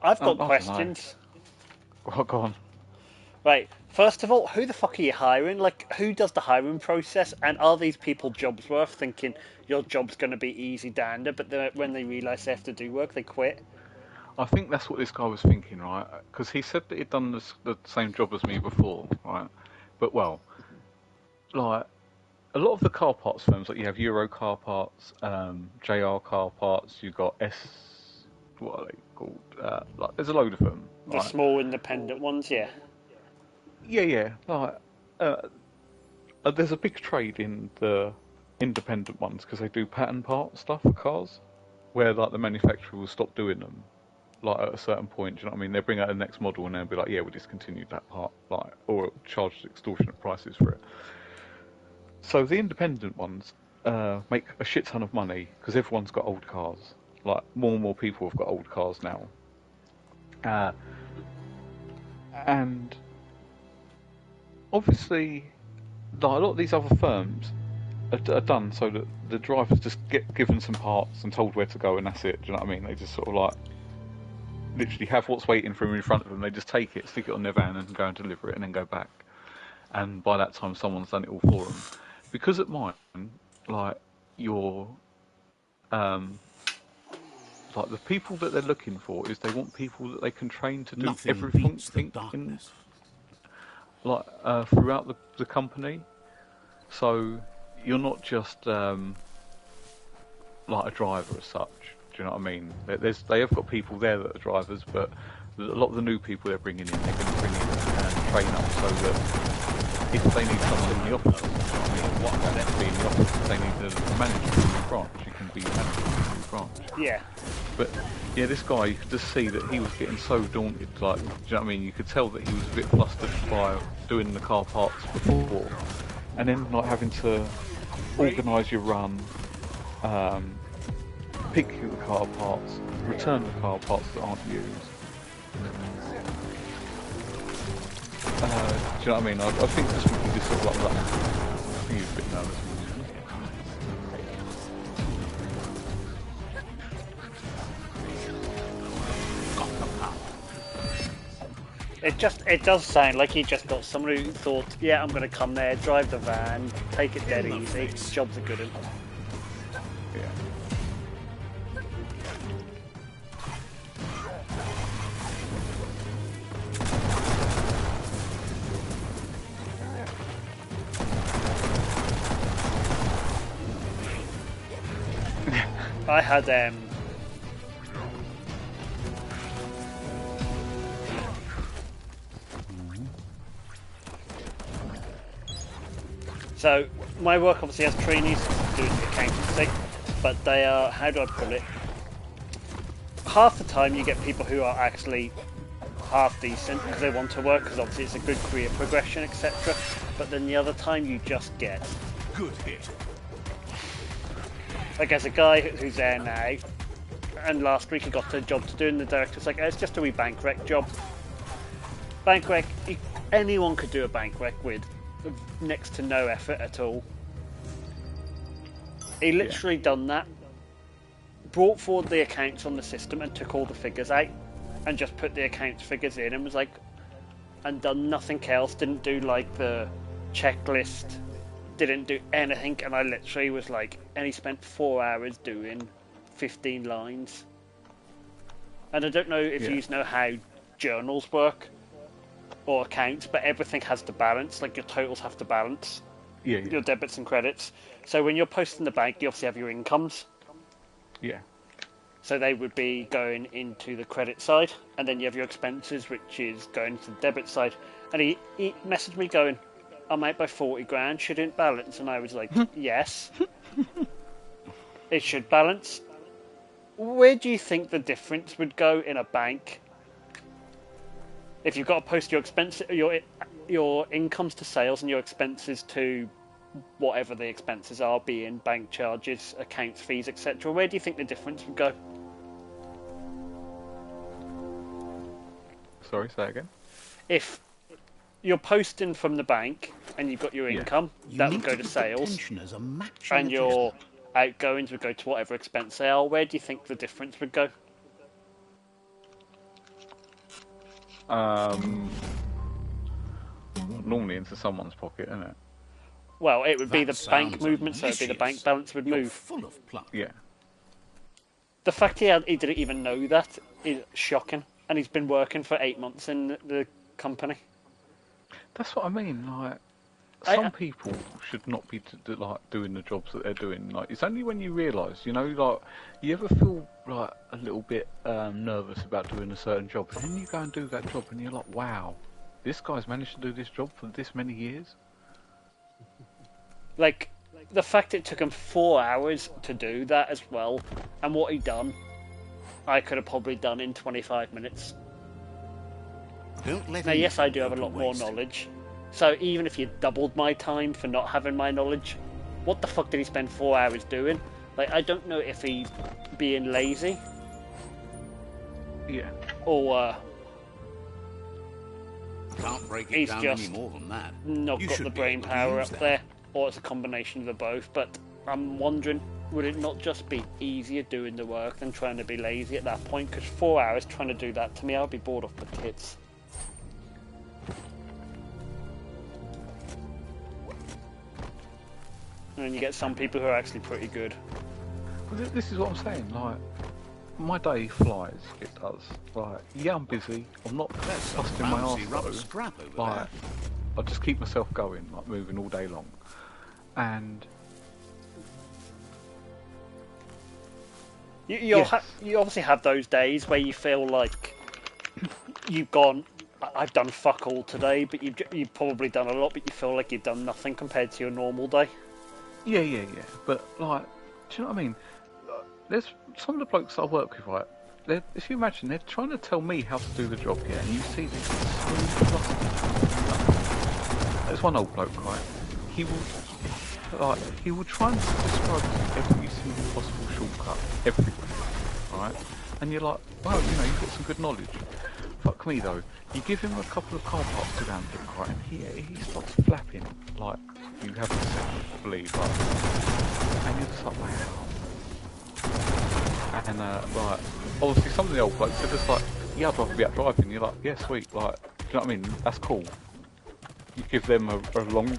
I've got I don't know. questions. Well, go on. Right, first of all, who the fuck are you hiring? Like, who does the hiring process? And are these people jobs worth thinking your job's going to be easy dander, but then when they realise they have to do work, they quit? I think that's what this guy was thinking, right? Because he said that he'd done the same job as me before, right? But well, like a lot of the car parts firms, like you have Euro car parts, JR car parts, you've got what are they called? Like there's a load of them, The right? small independent ones, yeah. Yeah, yeah. Like there's a big trade in the independent ones because they do pattern part stuff for cars, where like the manufacturer will stop doing them like at a certain point. Do you know what I mean? They bring out the next model and they'll be like, yeah, we discontinued that part, like, or charge extortionate prices for it. So the independent ones make a shit ton of money because everyone's got old cars. Like more and more people have got old cars now, uh, and obviously, like, a lot of these other firms are done so that the drivers just get given some parts and told where to go, and that's it. Do you know what I mean? They just sort of like literally have what's waiting for them in front of them. They just take it, stick it on their van, and go and deliver it, and then go back. And by that time, someone's done it all for them. Because at mine, like your um, like the people that they're looking for is they want people that they can train to do Nothing beats the everything in darkness. like throughout the company. So you're not just like a driver as such. Do you know what I mean? They have got people there that are drivers, but a lot of the new people they're bringing in, they're going to bring in and train up so that if they need someone in the office, you know what I mean, what about to be in the office, if they need a manager for the branch, you can be manager for the branch. Yeah. But yeah, this guy, you could just see that he was getting so daunted. Like, do you know what I mean? You could tell that he was a bit flustered by doing the car parts before, and then like having to organise your run, pick the car parts, return the car parts that aren't used. Do you know what I mean? I think this would be sort of like that. I think he's a bit nervous. It does sound like he just got someone who thought, yeah, I'm going to come there, drive the van, take it dead easy, job's a good one. Yeah. I had so my work obviously has trainees doing the accountancy, but they are, how do I put it? Half the time you get people who are actually half decent because they want to work, because obviously it's a good career progression, etc. But then the other time you just get Good hit. like, there's a guy who's there now, and last week he got a job to do, and the director's like, oh, it's just a wee bank rec job. Bank rec, anyone could do a bank rec with next to no effort at all. He literally done that, brought forward the accounts on the system and took all the figures out, and just put the accounts figures in, and was like, and done nothing else, didn't do like the checklist, didn't do anything, and I literally was like, and he spent 4 hours doing 15 lines. And I don't know if you know how journals work or accounts, but everything has to balance, like your totals have to balance, your debits and credits. So when you're posting the bank, you obviously have your incomes. Yeah. So they would be going into the credit side, and then you have your expenses, which is going to the debit side. And he messaged me going, I'm out by 40 grand, shouldn't balance? And I was like, yes, it should balance. Where do you think the difference would go in a bank if you've got to post your expenses, your incomes to sales and your expenses to whatever the expenses are, being bank charges, accounts fees, etc.? Where do you think the difference would go? Sorry, say that again. If you're posting from the bank and you've got your income, that would go to sales, and your outgoings would go to whatever expense they are, where do you think the difference would go? Normally into someone's pocket, isn't it? Well, it would be That the bank sounds movement, so it'd be the bank malicious. balance would You're move. full of pluck. Yeah. The fact he didn't even know that is shocking, and he's been working for 8 months in the company. That's what I mean. Like, some people should not be like doing the jobs that they're doing. Like, it's only when you realise, you know, like, you ever feel like a little bit nervous about doing a certain job, and then you go and do that job, and you're like, wow, this guy's managed to do this job for this many years. Like, the fact it took him 4 hours to do that as well, and what he done, I could have probably done in 25 minutes. Don't let Now, him yes, I do have a go lot to more waste. knowledge, so even if you doubled my time for not having my knowledge, what the fuck did he spend 4 hours doing? Like, I don't know if he's being lazy, Yeah. or Can't break it he's down just any more than that. not You got should the be brain able to power use up that. there, or it's a combination of the both. But I'm wondering, would it not just be easier doing the work than trying to be lazy at that point? Because 4 hours trying to do that, to me, I'd be bored off the tits. And then you get some people who are actually pretty good. Well, this is what I'm saying. Like, my day flies. It does. Like, yeah, I'm busy. I'm not That's a busting my bouncy arse rubber though. scrap over Like, there. I just keep myself going, like moving all day long, and You Yes. you obviously have those days where you feel like you've gone, I've done fuck all today, but you've probably done a lot, but you feel like you've done nothing compared to your normal day. yeah. But like, do you know what I mean? There's some of the blokes I work with, right? If you imagine, they're trying to tell me how to do the job, yeah, and you see this. So flustered. There's one old bloke, right? He will try and describe every single possible shortcut everywhere, right? And you're like, well, you know, you've got some good knowledge. Fuck me though. You give him a couple of car parks to go and look, right, and he starts flapping like you haven't said believe, like, and you're just like, wow. And like, obviously some of the old blokes are just like, yeah, I'd rather be out driving. You're like, yeah, sweet, like, do you know what I mean? That's cool. You give them a long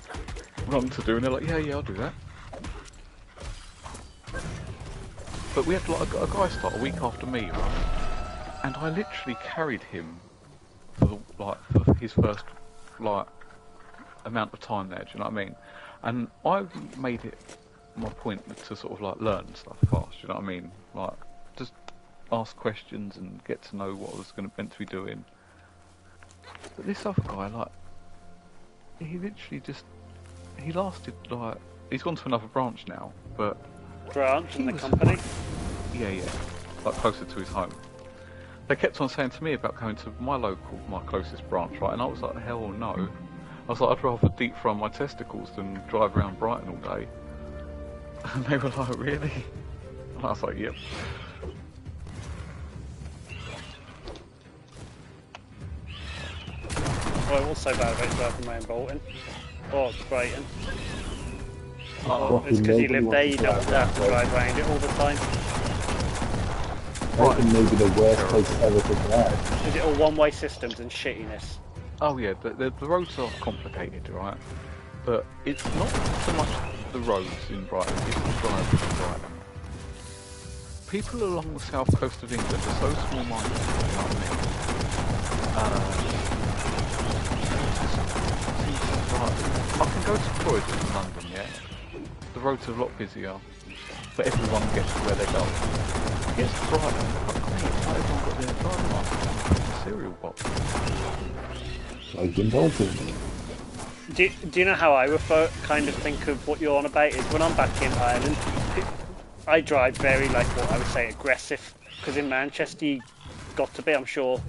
run to do, and they're like, yeah, I'll do that. But we had like a guy start a week after me, right? And I literally carried him for for his first like amount of time there. Do you know what I mean? And I made it my point to sort of like learn stuff fast. Do you know what I mean? Like just ask questions and get to know what I was meant to be doing. But this other guy, like, he literally he lasted like, he's gone to another branch now, but Branch in he the was company. yeah, like closer to his home. They kept on saying to me about going to my closest branch, right? And I was like, hell no. I was like, I'd rather deep fry my testicles than drive around Brighton all day. And they were like, really? And I was like, yep. Well, what's so bad about driving around Bolton? Or Brighton? Oh, It's because you live there, you don't have to drive around it all the time. Brighton may be the worst place ever to drive. Is it all one-way systems and shittiness? oh yeah, the roads are complicated, right? But it's not so much the roads in Brighton, it's the drivers in Brighton. People along the south coast of England are so small-minded, you know what I mean? I can go to Croydon in London, yeah? The roads are a lot busier, but everyone gets to where they go. Yes, Brighton, fuck me, not everyone got their driving licence and a cereal box. Like in Bolton. Do you know how I kind of think of what you're on about is when I'm back in Ireland, I drive very, like, what I would say, aggressive. Because in Manchester, you got to be, I'm sure,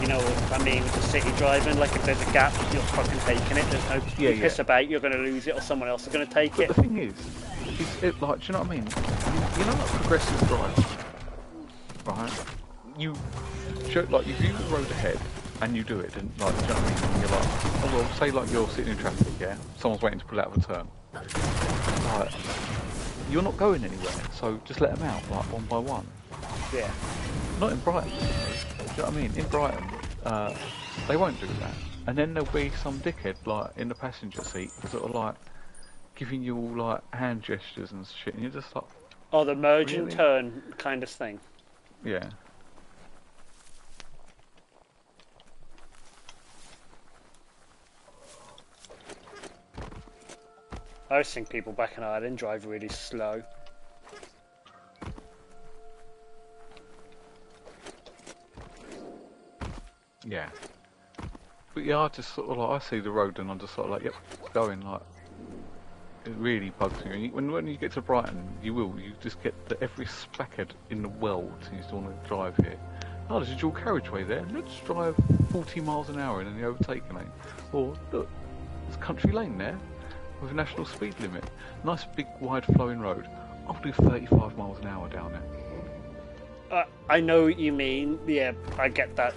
you know what I mean, with the city driving, like if there's a gap, you're fucking taking it. There's no piss about, you're going to lose it or someone else is going to take but it. the thing is, like, do you know what I mean? You know, like progressive driving, right? You view the road ahead and you do it, and like, do you know what I mean? And you're like, oh well, say like you're sitting in traffic, yeah? Someone's waiting to pull out of a turn. Like, you're not going anywhere, so just let them out, like, one by one. Yeah. Not in Brighton, do you know what I mean? In Brighton, they won't do that. And then there'll be some dickhead, like, in the passenger seat, sort of, like, giving you all, like, hand gestures and shit, and you're just like... Oh, the merge and Really? turn kind of thing. Yeah. I always think people back in Ireland drive really slow. Yeah. But yeah, I just sort of like, I see the road and I'm just sort of like, yep, going, like, it really bugs me. When you get to Brighton, you just get every spackhead in the world seems to want to drive here. Oh, there's a dual carriageway there, let's drive 40 miles an hour in the overtaking lane. Or, look, there's a country lane there with a national speed limit. Nice big wide flowing road. I'll do 35 miles an hour down there. I know what you mean. Yeah, I get that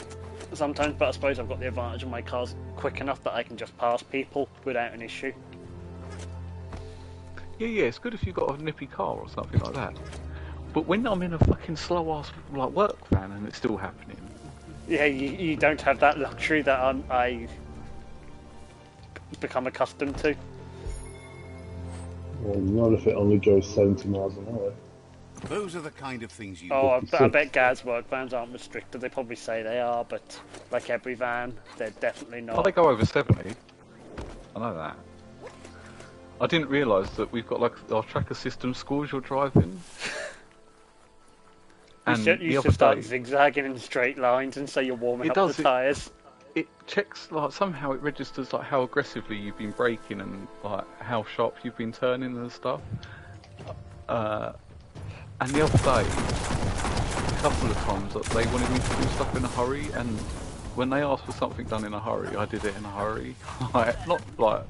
sometimes, but I suppose I've got the advantage of my car's quick enough that I can just pass people without an issue. Yeah, it's good if you've got a nippy car or something like that. But when I'm in a fucking slow-ass, like, work van and it's still happening... Yeah, you don't have that luxury that I become accustomed to. Well, not if it only goes 70 miles an hour. Those are the kind of things you... Oh, I 56. bet Gaz work vans aren't restricted. They probably say they are, but like every van, they're definitely not. Oh, they go over 70. I know that. I didn't realise that we've got, like, our tracker system scores your driving. And you should start zigzagging in straight lines and say you're warming up the tyres. It checks, like, somehow it registers, like, how aggressively you've been braking and, like, how sharp you've been turning and stuff. And the other day, a couple of times, they wanted me to do stuff in a hurry, and when they asked for something done in a hurry, I did it in a hurry. Like, not, like,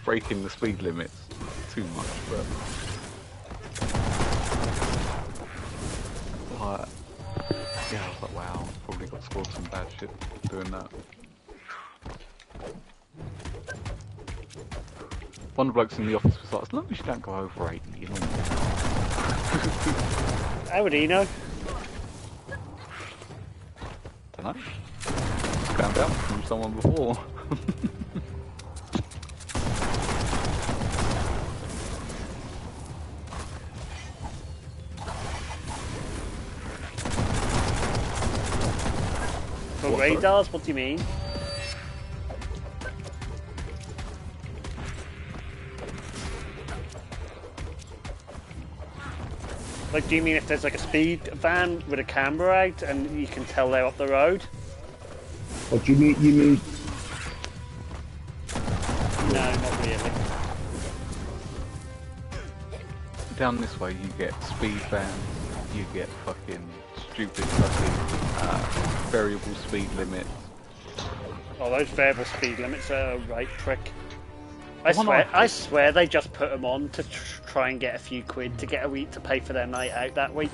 breaking the speed limits too much, but... Like, yeah, I was like, wow, probably got scored some bad shit doing that. One of the blokes in the office was like, as long as you don't go over 80, you know. How would he know? Dunno. Found out from someone before. For radars? What do you mean? Like, do you mean if there's like a speed van with a camera out and you can tell they're up the road? What do you mean? You mean? No, not really. Down this way you get speed vans, you get fucking stupid fucking variable speed limits. Oh, those variable speed limits are a right prick. I swear they just put them on to try and get a few quid to get a week to pay for their night out that week.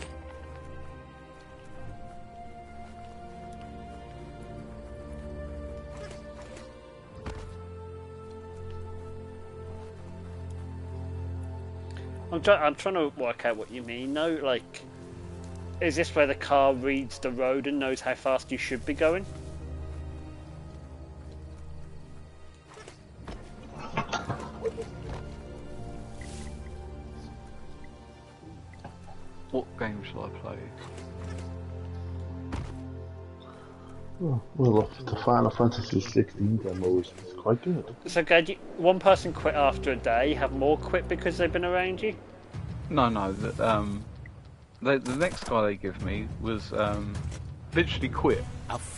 I'm trying to work out what you mean though. Like, is this where the car reads the road and knows how fast you should be going? What game shall I play? Oh, well, the Final Fantasy 16 demo is quite good. So, one person quit after a day. Have more quit because they've been around you? No. The next guy they give me was literally quit.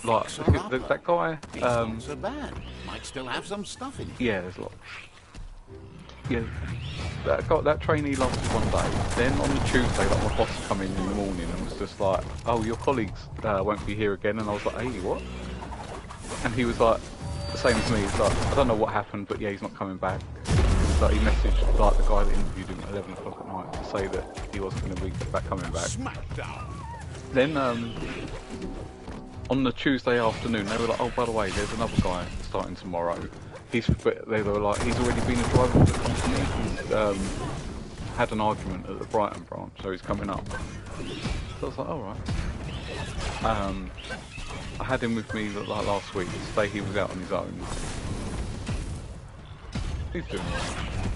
Like that guy. He's not so bad. Might still have some stuff in it. Yeah, there's a lot. Yeah, that trainee lasted one day. Then on the Tuesday, like, my boss come in the morning and was just like, "Oh, your colleagues won't be here again." And I was like, "Hey, what?" And he was like, the same as me. He's like, "I don't know what happened, but yeah, he's not coming back." Like, he messaged like the guy that interviewed him at 11 o'clock at night to say that he wasn't going to be coming back. Smackdown. Then on the Tuesday afternoon, they were like, "Oh, by the way, there's another guy starting tomorrow. They were like, he's already been a driver for the company. He's had an argument at the Brighton branch, so he's coming up. So I was like, alright. I had him with me like last week. Today he was out on his own. He's doing alright.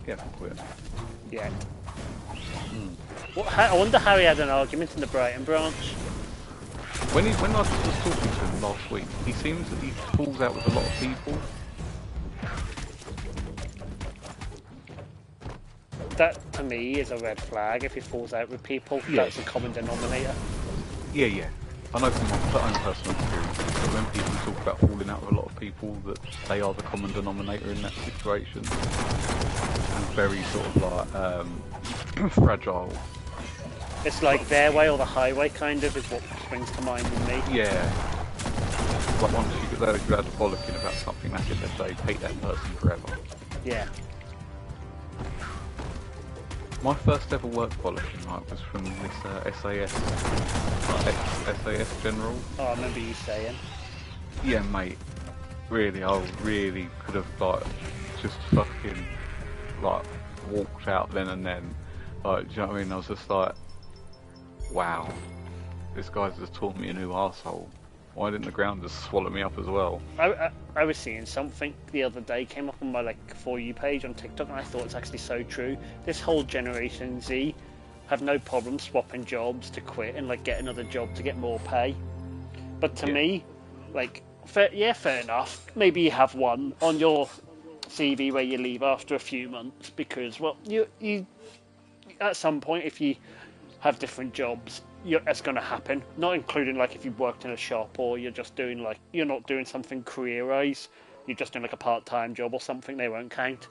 He hasn't quit. Yeah. I wonder how he had an argument in the Brighton branch. When I was talking to him last week, he seems that he falls out with a lot of people. That, to me, is a red flag. If he falls out with people, Yeah. that's a common denominator. Yeah. I know from my own personal experience that when people talk about falling out with a lot of people, that they are the common denominator in that situation. And very sort of like fragile. It's like their way or the highway, kind of, is what springs to mind with me. Yeah. Like once you had a bollocking about something, that's it, they hate that person forever. Yeah. My first ever work bollocking was from this SAS, SAS General. Oh, I remember you saying. Yeah, mate. Really, I really could have like just fucking like walked out then and then. Like, do you know what I mean? I was just like, wow, this guy's just taught me a new arsehole. Why didn't the ground just swallow me up as well? I was seeing something the other day, came up on my For You page on TikTok, and I thought it's actually so true. This whole Generation Z have no problem swapping jobs to quit and get another job to get more pay. But to me, fair enough. Maybe you have one on your CV where you leave after a few months because, well, you at some point, if you have different jobs, that's going to happen. Not including if you've worked in a shop or you're just doing you're not doing something career-wise, you're just doing a part-time job or something, they won't count.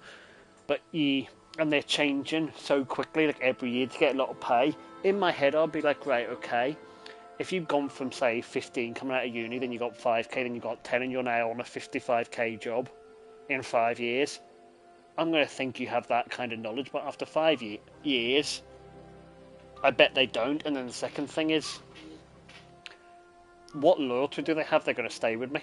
But and they're changing so quickly, every year to get a lot of pay. In my head, I'll be like, right, okay, if you've gone from say 15 coming out of uni, then you got 5k, then you got 10, and you're now on a 55k job in 5 years, I'm going to think you have that kind of knowledge. But after 5 years, I bet they don't. And then the second thing is, what loyalty do they have they're going to stay with me?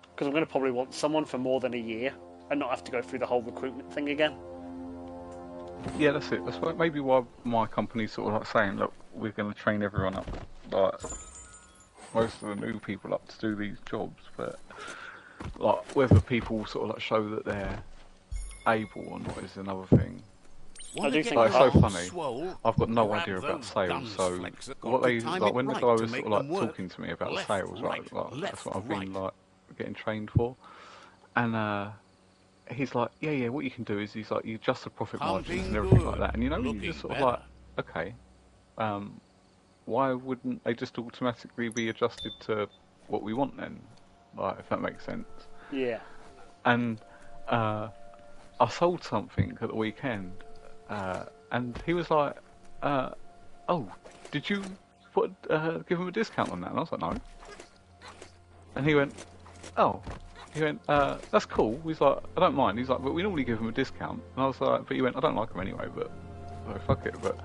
Because I'm going to probably want someone for more than a year and not have to go through the whole recruitment thing again. Yeah, that's it. That's maybe why my company's sort of saying, look, we're going to train everyone up, most of the new people up to do these jobs, but whether people sort of show that they're able or not is another thing. I do think it's so funny. I've got no idea about sales, so what they when the guy was sort of talking to me about sales, that's what I've been getting trained for, and he's like, yeah, what you can do is he's like, you adjust the profit margins and everything like that, and you just sort of okay, why wouldn't they just automatically be adjusted to what we want then, if that makes sense? Yeah. And I sold something at the weekend. And he was like, oh, did you give him a discount on that? And I was like, no. And he went, oh. He went, that's cool. He's like, I don't mind. He's like, but we normally give him a discount. And I was like, but he went, I don't like him anyway, but fuck it. But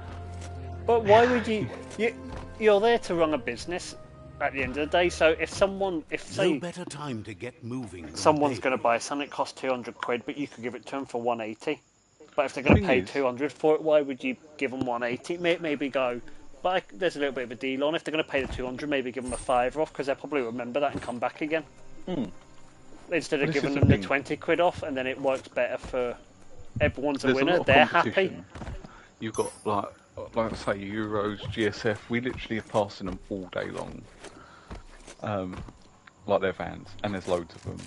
why would you're there to run a business at the end of the day, so if say no better time to get moving, someone's going to buy something that costs 200 quid, but you could give it to them for 180. But if they're going to pay 200 for it, why would you give them 180? Maybe go, but there's a little bit of a deal on. If they're going to pay the 200, maybe give them a fiver off, because they'll probably remember that and come back again. Instead of giving them the 20 quid off, and then it works better for everyone's a winner. They're happy. You've got like I say, Euros, GSF. We literally are passing them all day long. Their vans, and there's loads of them.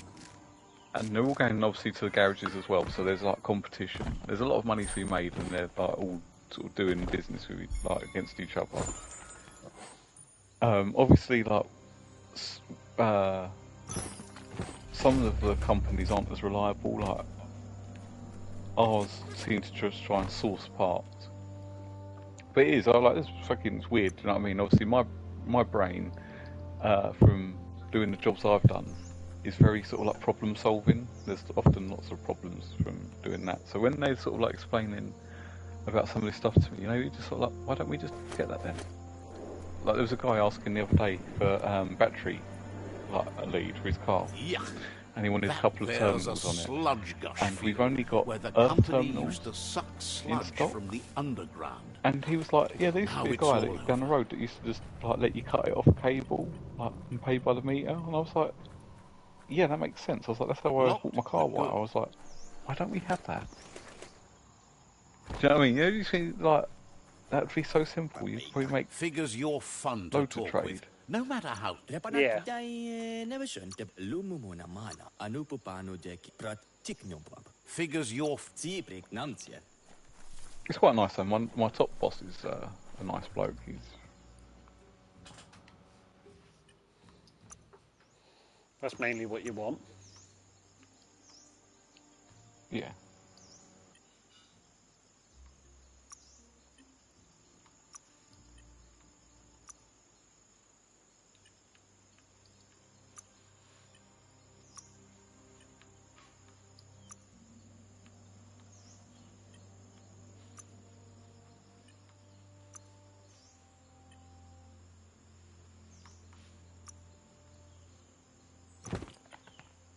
And they're all going obviously to the garages as well, so there's competition. There's a lot of money to be made, and they're all sort of doing business with against each other. Obviously, some of the companies aren't as reliable. Ours seem to just try and source parts, but it is. It's weird. You know what I mean? Obviously, my brain from doing the jobs I've done is very sort of problem solving. There's often lots of problems from doing that. So when they're sort of explaining about some of this stuff to me, you just sort of why don't we just get that then? There was a guy asking the other day for battery a lead for his car. Yeah. and he wanted a That couple of there's a terminals on it. sludge gush And we've field only got where the Earth company terminals used to suck in sludge stock. from the underground. And he was like, yeah, there used to Now be a it's guy all that down the over. road that used to just like let you cut it off a cable, like, and pay by the meter. And I was like, yeah, that makes sense. I was like, that's how I always bought Locked my car for white. good. I was like, why don't we have that? Do you know what I mean? You know, you think like that would be so simple. You'd probably make Figures you're fun to loads of talk with, trade. no matter how. Yeah. Figures you're It's quite nice though. My top boss is a nice bloke. He's That's mainly what you want. yeah.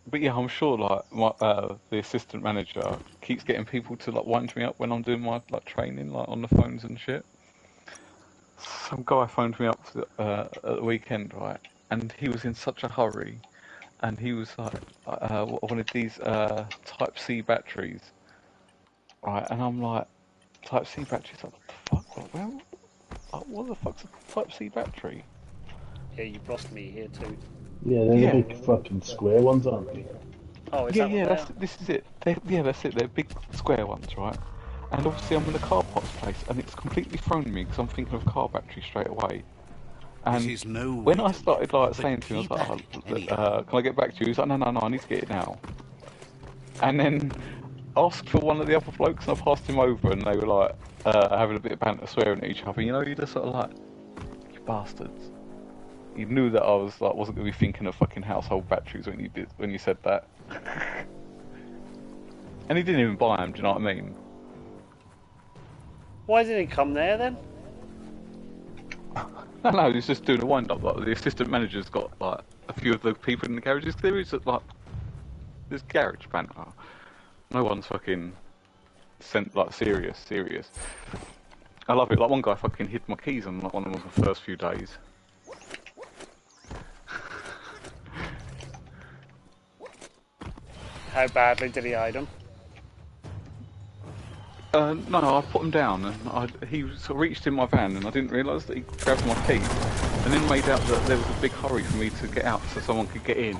But yeah, I'm sure like the assistant manager keeps getting people to like wind me up when I'm doing my like training like on the phones and shit. Some guy phoned me up at the weekend, right? And he was in such a hurry, and he was like, I wanted these Type C batteries, right? And I'm like, Type C batteries? Like, what the fuck? Like, well, like, what the fuck's a Type C battery? Yeah, you've lost me here too. Yeah, they're the Yeah. big fucking square ones, aren't they? Oh, is Yeah, that what yeah, they are? this is it. Yeah, that's it. They're big square ones, right? And obviously I'm in the car parts place, and it's completely thrown me because I'm thinking of car battery straight away. This And is no when way I to started live, like but saying to him, I keep was at like, it oh, anyhow. can I get back to you? He was like, no, I need to get it now. And then asked for one of the other blokes, and I passed him over, and they were like having a bit of banter, swearing at each other. You know, you just sort of like, you bastards. You knew that I was like wasn't going to be thinking of fucking household batteries when you said that. And he didn't even buy them. Do you know what I mean? Why didn't he come there then? No, he's just doing a wind up. Like the assistant manager's got like a few of the people in the garages. There is like there's garage banter. No one's fucking serious. I love it. Like one guy fucking hid my keys on like one of the first few days. How badly did he hide them? No, I put him down, and he sort of reached in my van, and I didn't realise that he grabbed my keys, and then made out that there was a big hurry for me to get out so someone could get in,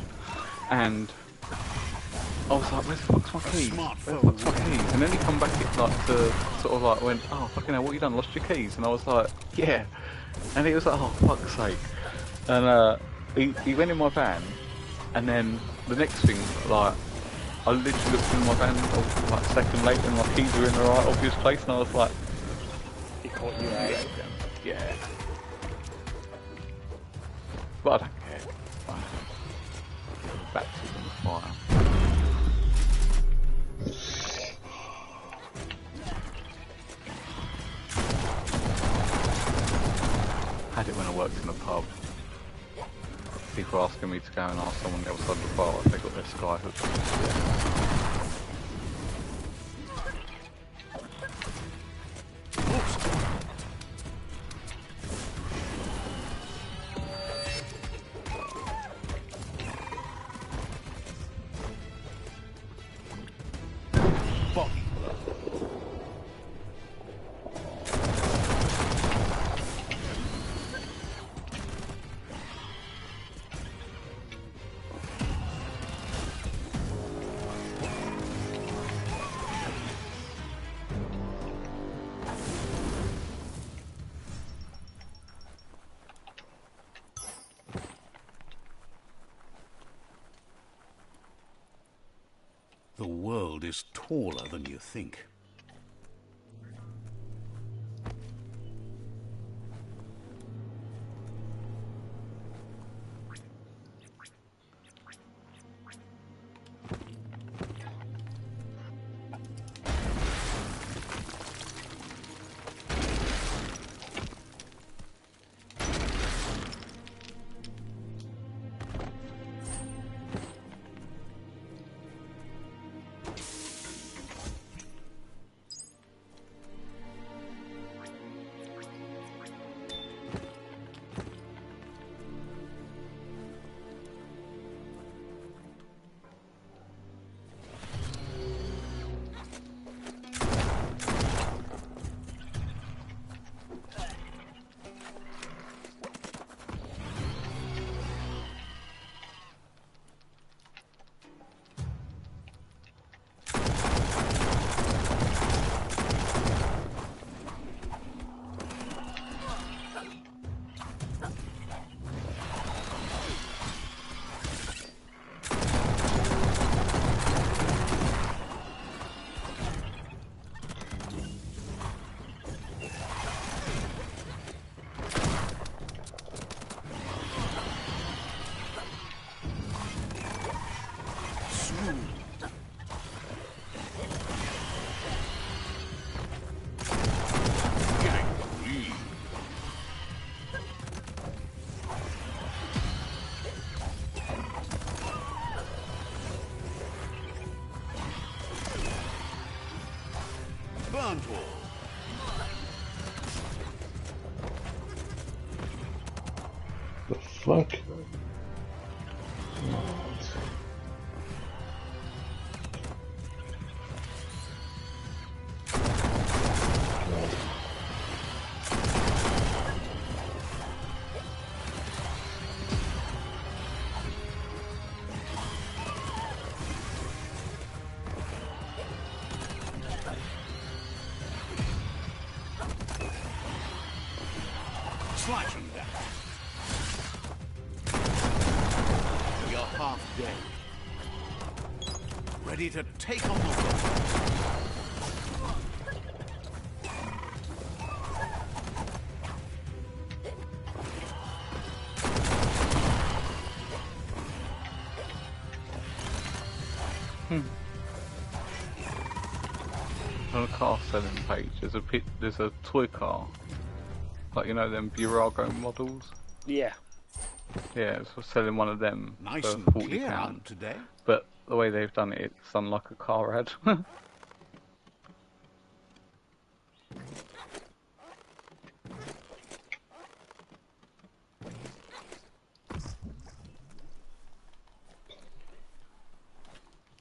and I was like, where the fuck's my keys? Where the fuck's my keys? And then he come back like to sort of like went, oh fucking hell, what you done? Lost your keys? And I was like, yeah. And he was like, oh fuck's sake. And he went in my van, and then the next thing, like, I literally looked in my van like a second later, and my keys were in the right obvious place, and I was like, He caught you out. yeah. But I don't care. Baptism of fire. Had it when I worked in a pub. People asking me to go and ask someone else on the bar if they got their sky hook. Body The world is taller than you think. all. The fuck? Slash them down. We are half dead. Ready to take on the world. On a car selling page, there's a toy car, like you know them Burago models. Yeah. Yeah, it's for selling one of them Nice for and £40. clear out today. But the way they've done it, it's done like a car ad.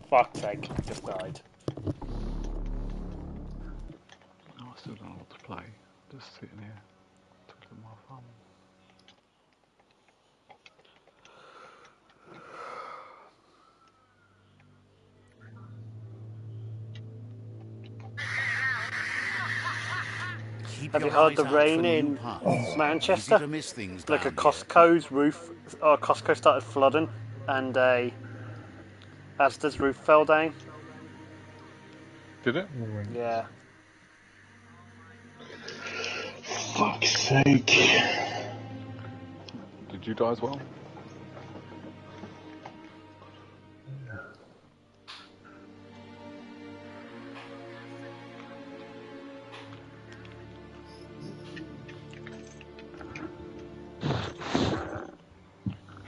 Fuck's sake, just died. Oh, I still don't know what to play. Just sitting here, twiddling my thumb. Keep Have you your heard eyes the out for rain new in paths. Manchester? Easy to miss things Like a down here. Costco's roof, or Costco started flooding, and a Asda's roof fell down. Did it? Yeah. Fuck's sake. Did you die as well?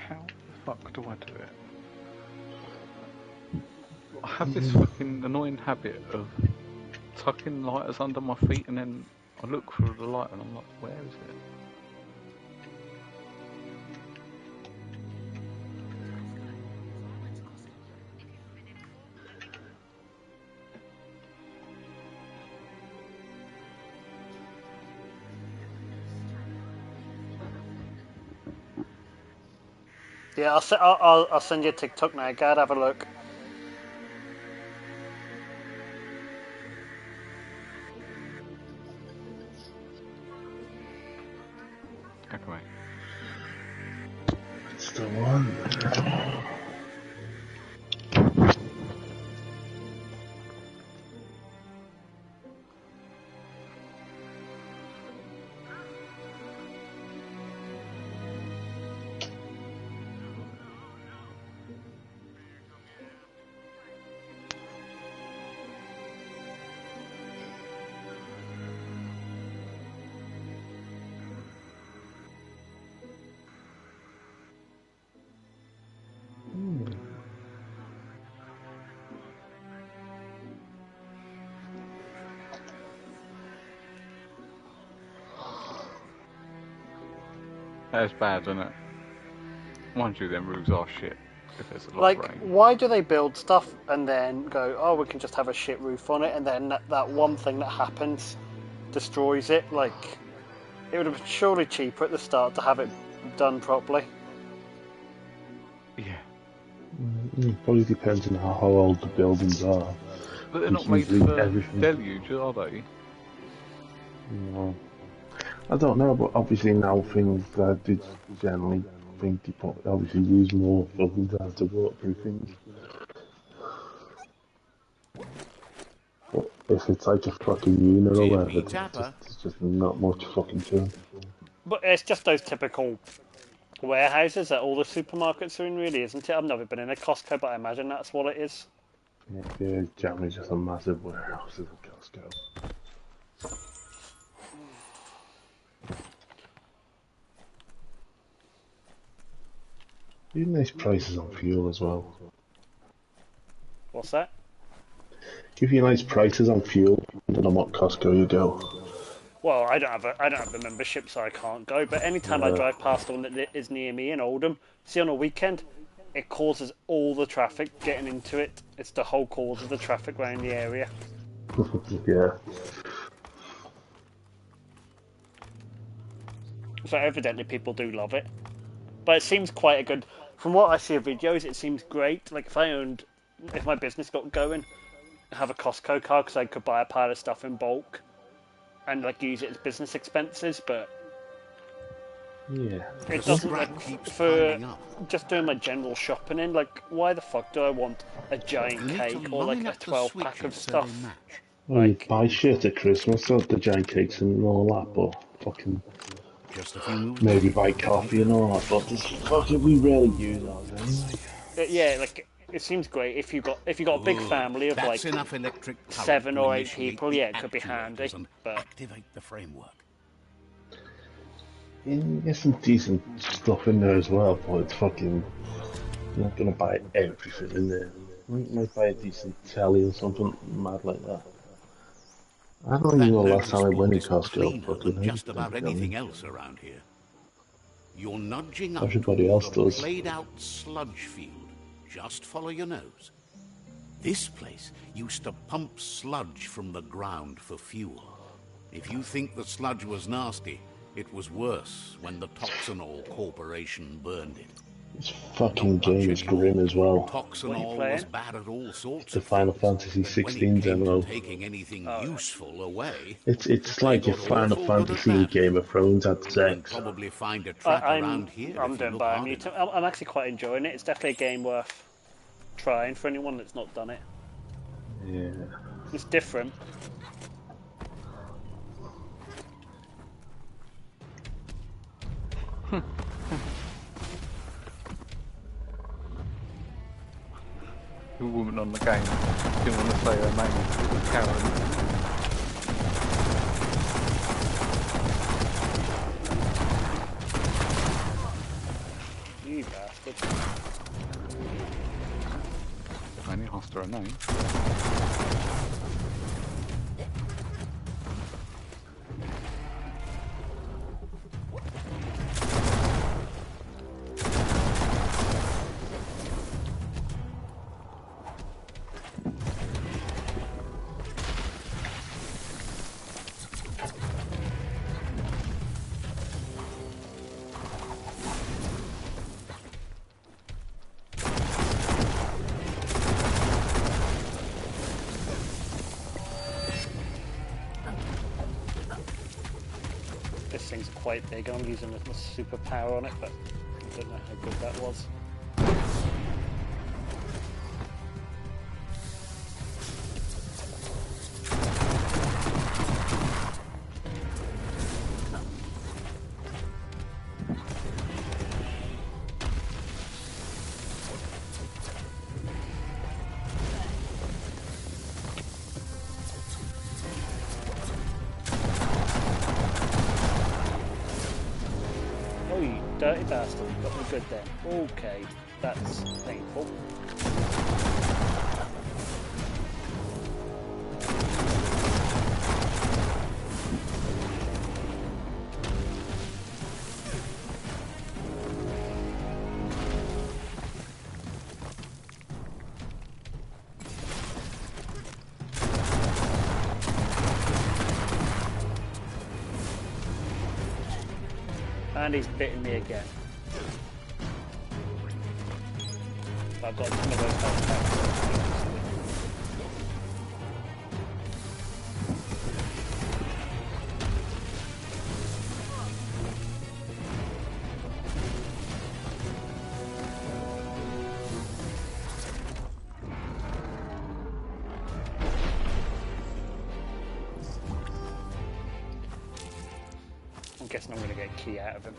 How the fuck do I do it? I have this fucking annoying habit of tucking lighters under my feet and then I look for the light and I'm like, where is it? Yeah, I'll send you a TikTok now. Go and have a look. Okay, mate. It's the one. That's bad, isn't it? Mind you, them roofs are shit if there's a lot Like, of rain. why do they build stuff and then go, oh, we can just have a shit roof on it, and then that one thing that happens destroys it? Like, it would have been surely cheaper at the start to have it done properly. Yeah. It probably depends on how old the buildings are. But they're It's not made usually for everything. deluge, are they? No. I don't know, but obviously now things that they generally think they obviously use more buildings as to waterproof things. But if it's like a fucking unit or whatever, TNP Tapper. there's just not much fucking to it. But it's just those typical warehouses that all the supermarkets are in, really, isn't it? I've never been in a Costco, but I imagine that's what it is. Yeah, generally just a massive warehouse of a Costco. Give you nice prices on fuel as well. What's that? Give you nice prices on fuel. depending on what Costco you go. Well, I don't have the membership, so I can't go. But anytime I drive past one that is near me in Oldham, see on a weekend, it causes all the traffic getting into it. It's the whole cause of the traffic around the area. Yeah. So evidently people do love it. But it seems quite a good... From what I see of videos, it seems great. Like, if my business got going, have a Costco card, because I could buy a pile of stuff in bulk and, like, use it as business expenses, but... Yeah. It The doesn't, scrap like, keeps for piling up. just doing my general shopping in, like, why the fuck do I want a giant You need cake to or, like, line a up the 12-pack of switches so they stuff? match. Well, you Like, buy shit at Christmas, so the giant cakes and all that, but fucking Just a few moves maybe more. buy coffee and all that, but this fucking we rarely use ours anyway. yeah, like, it seems great if you got a big Good. family of, That's like, enough electric current 7 to or 8 initiate people, the yeah, it could be handy, actuators and but... activate the framework. You can get some decent stuff in there as well, but it's fucking... You're not gonna buy everything in there. You might buy a decent telly or something mad like that. I don't even That know the last notice time I board went in is Costco. cleaner Fucking than just everything about got me. anything else around here. You're nudging up Everybody toward else a does. played-out sludge field. Just follow your nose. This place used to pump sludge from the ground for fuel. If you think the sludge was nasty, it was worse when the Toxanol Corporation burned it. This fucking Not much game is anymore. grim as well. What are you Toxanol was playing? bad at all sorts The of Final things, Fantasy but when 16 it came to demo. taking anything useful away, It's they like got if Final awful good at Fantasy and that. Game of Thrones had You can sex. probably find a trap I'm around here I'm if you doing look hard Biomutant. enough. I'm actually quite enjoying it. It's definitely a game worth trying for anyone that's not done it. Yeah. It's different. The woman on the game didn't want to say her name. It was Karen. You bastard. I only asked her a name. This thing's quite big. I'm using a superpower on it, but I don't know how good that was. Oh, you dirty bastard. Got me good there. Okay, that's painful. And he's bitten me again. I've got some of those health packs. I'm guessing I'm going to get a key out of him.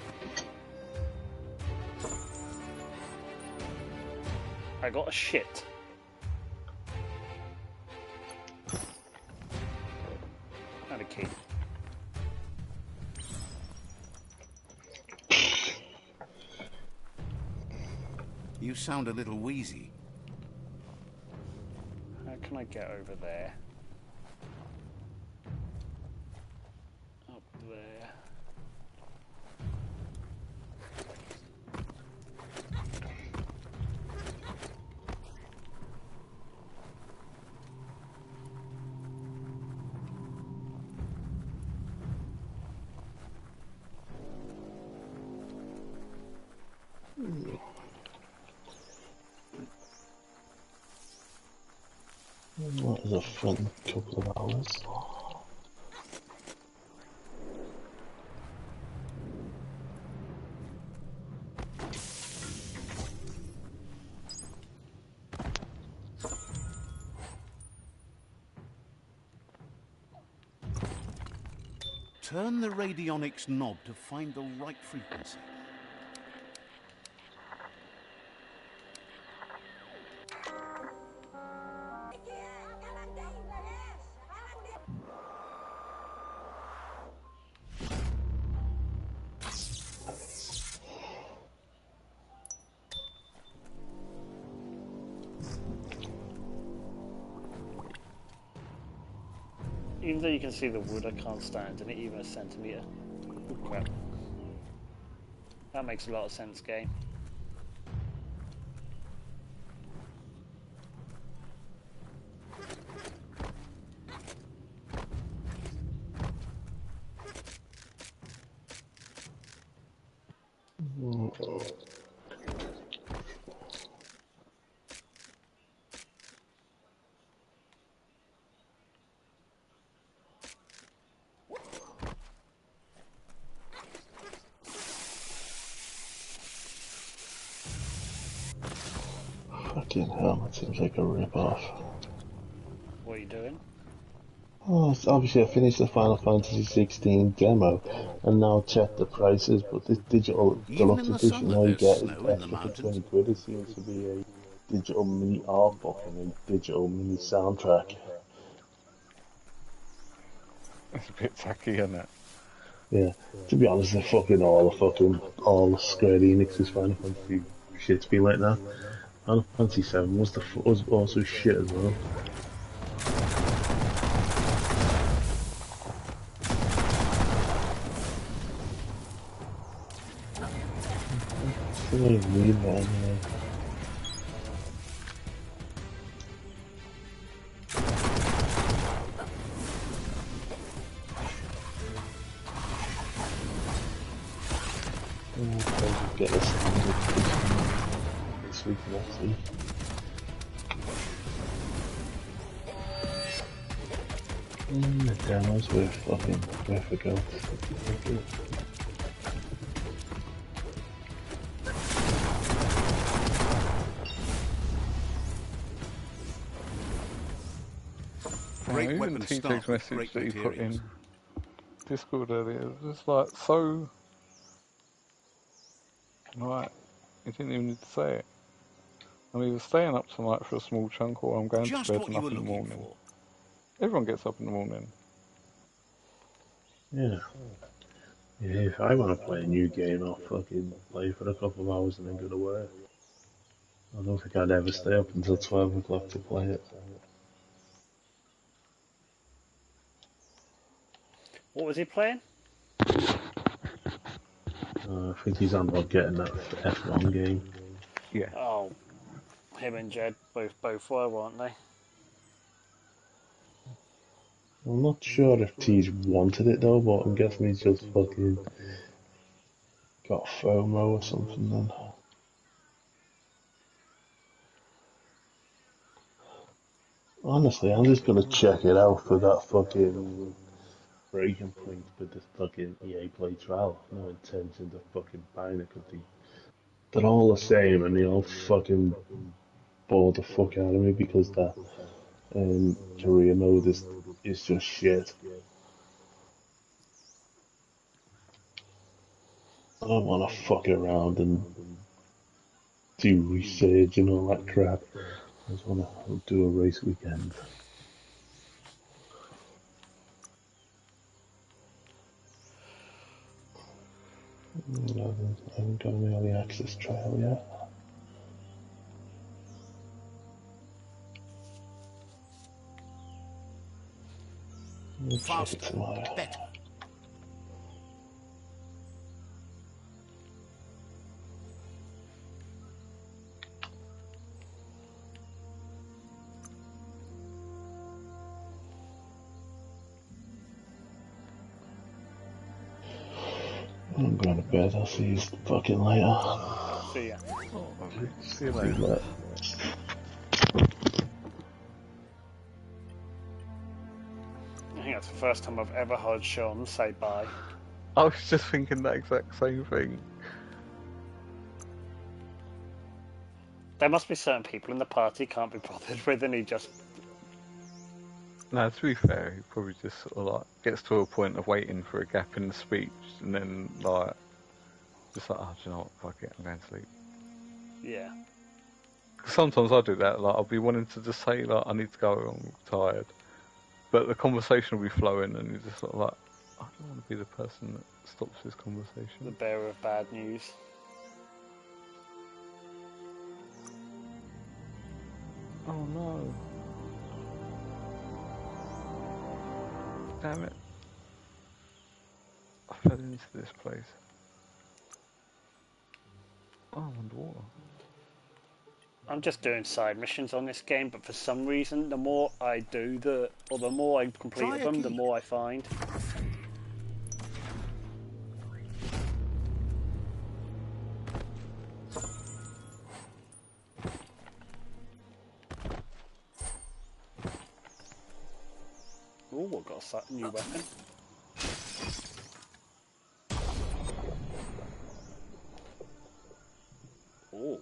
I got a shit. And a key. You sound a little wheezy. How can I get over there? That was a fun couple of hours. Turn the radionics knob to find the right frequency. Even though you can see the wood, I can't stand in it even a centimetre. Oh, crap. That makes a lot of sense, game. Fucking hell, that seems like a rip-off. What are you doing? Oh, obviously I finished the Final Fantasy 16 demo, and now check the prices, but this digital Even deluxe in the edition summer, all you there's get is snow in the extra for mountains. 20 quid. It seems to be a digital mini art book and a digital mini soundtrack. It's a bit tacky, isn't it? Yeah, to be honest, they're all Square Enix's Final Fantasy shit's been like that. Final Fantasy 7 was also shit as well. I don't even read that anyway. I'll get this this week and next week. The demos were worth a go. Great Even weapons start TJ's with message great that he put in materials. Discord earlier was just like so. Like, he didn't even need to say it. I'm either staying up tonight for a small chunk or I'm going to Just bed what and you up were in the looking morning. for. Everyone gets up in the morning. Yeah. Yeah, if I want to play a new game, I'll fucking play for a couple of hours and then go to work. I don't think I'd ever stay up until 12 o'clock to play it. What was he playing? I think he's on about getting that F1 game. Yeah. Oh, him and Jed both were, weren't they? I'm not sure if Tej wanted it though, but I'm guessing he's just fucking got FOMO or something then. Honestly, I'm just gonna check it out for that fucking breaking point with this fucking EA Play trial. No intention of fucking buying it because they're all the same and they all fucking bore the fuck out of me because that career mode is just shit. I don't want to fuck around and do research and all that crap. I just want to do a race weekend. I haven't got an early access trial yet. We'll check it Faster, tomorrow. better. I'm going to bed. I'll see you fucking later. See See ya. Oh, lovely. See you later. But I think that's the first time I've ever heard Sean say bye. I was just thinking that exact same thing. There must be certain people in the party he can't be bothered with, and he just... No, to be fair, he probably just sort of like gets to a point of waiting for a gap in the speech, and then like just like, oh, do you know what? Fuck it, I'm going to sleep. Yeah. 'Cause sometimes I do that. Like I'll be wanting to just say like I need to go, I'm tired, but the conversation will be flowing, and you're just sort of like, I don't want to be the person that stops this The conversation. bearer of bad news. Oh no! Damn it! I fell into this place. Oh, I'm underwater. I'm just doing side missions on this game, but for some reason, the more I do or the more I complete Try of a them, the key. more I find. Ooh, I've got a new weapon. Ooh.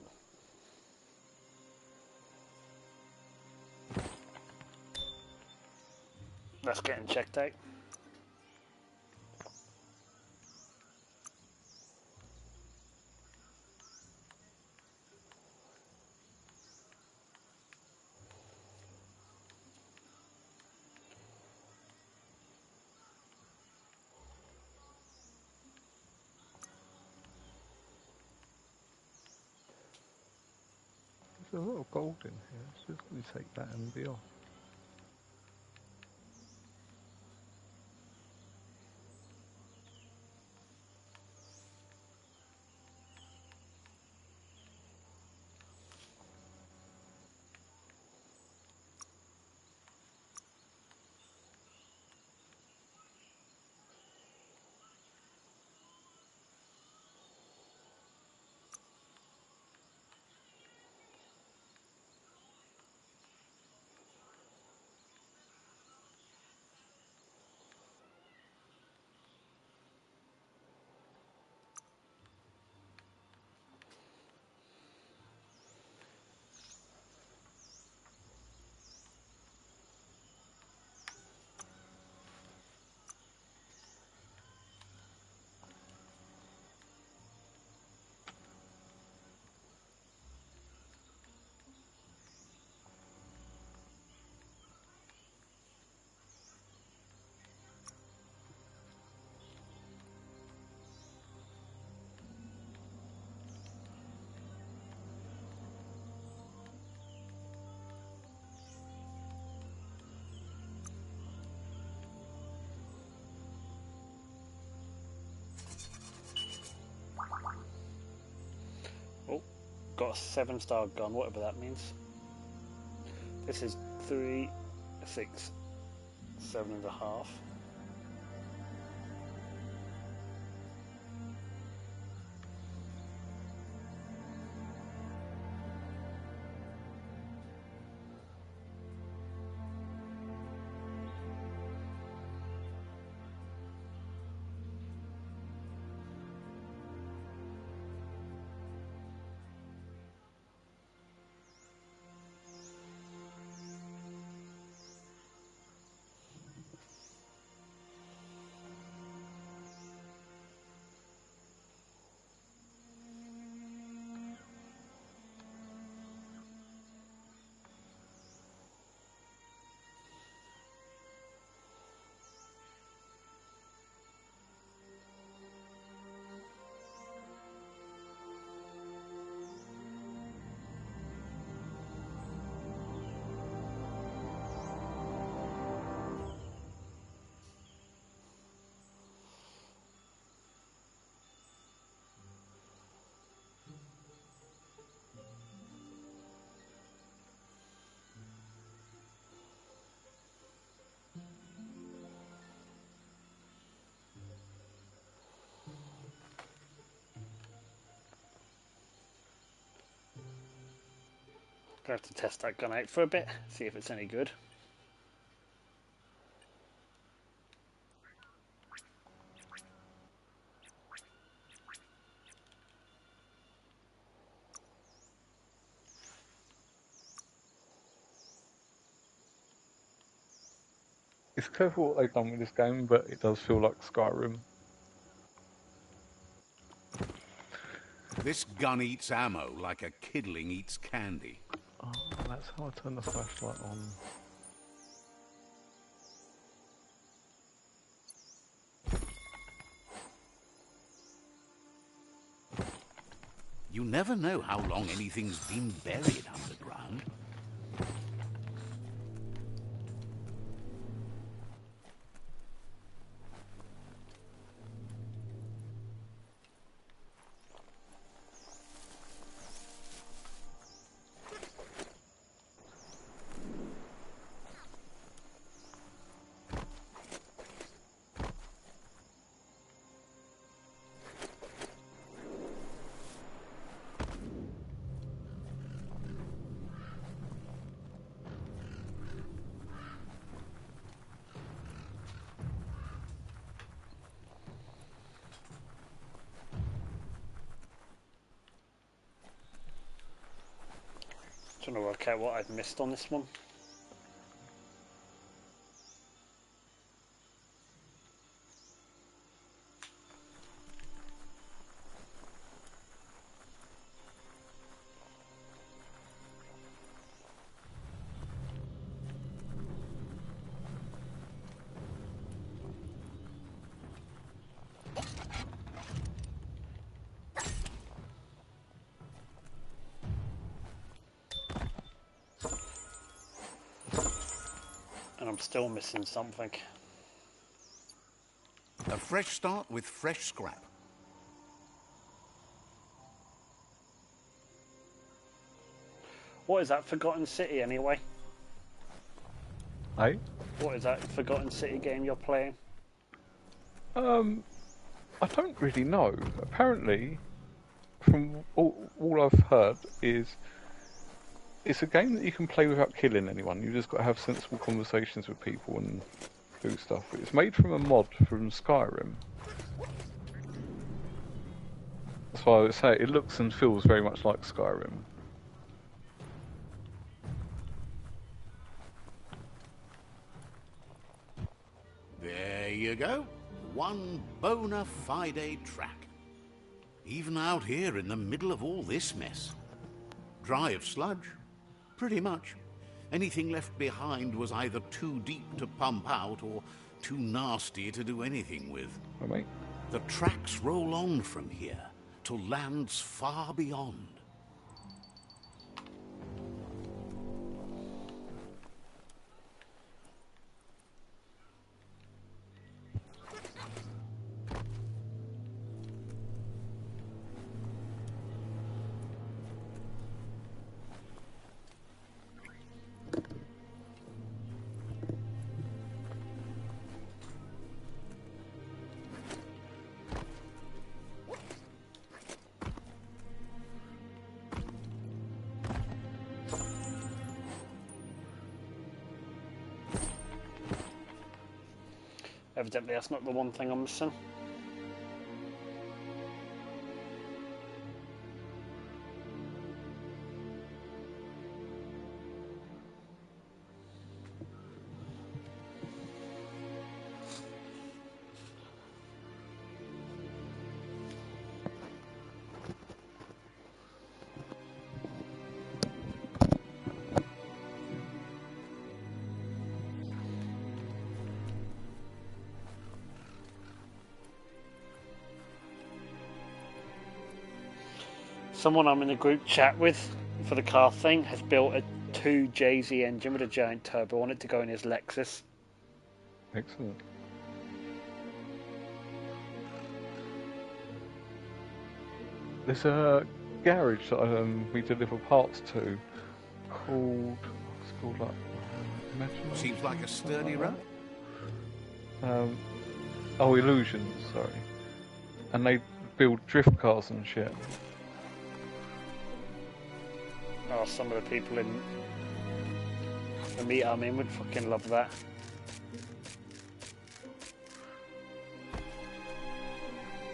That's getting checked out. There's a lot of gold in here. So just let me take that and be off. Oh, got a 7-star gun, whatever that means. This is 3, 6, 7.5. Gonna have to test that gun out for a bit, see if it's any good. It's clever what they've done with this game, but it does feel like Skyrim. This gun eats ammo like a kidling eats candy. Oh, that's how I turn the flashlight on. You never know how long anything's been buried underground. Trying to work out what I've missed on this one. And I'm still missing something. A fresh start with fresh scrap. What is that Forgotten City anyway? Hey? What is that Forgotten City game you're playing? I don't really know. Apparently, from all I've heard is it's a game that you can play without killing anyone. You just got to have sensible conversations with people and do stuff. It's made from a mod from Skyrim. That's why I would say it looks and feels very much like Skyrim. There you go. One bona fide track. Even out here in the middle of all this mess. Dry of sludge. Pretty much. Anything left behind was either too deep to pump out or too nasty to do anything with. Right, mate? The tracks roll on from here to lands far beyond. Evidently that's not the one thing I'm missing. Someone I'm in a group chat with for the car thing has built a 2JZ engine with a giant turbo on it to go in his Lexus. Excellent. There's a garage that we deliver parts to called, what's it called, like, Seems like a sturdy run. Illusions, sorry. And they build drift cars and shit. Oh, some of the people in the meat army would fucking love that.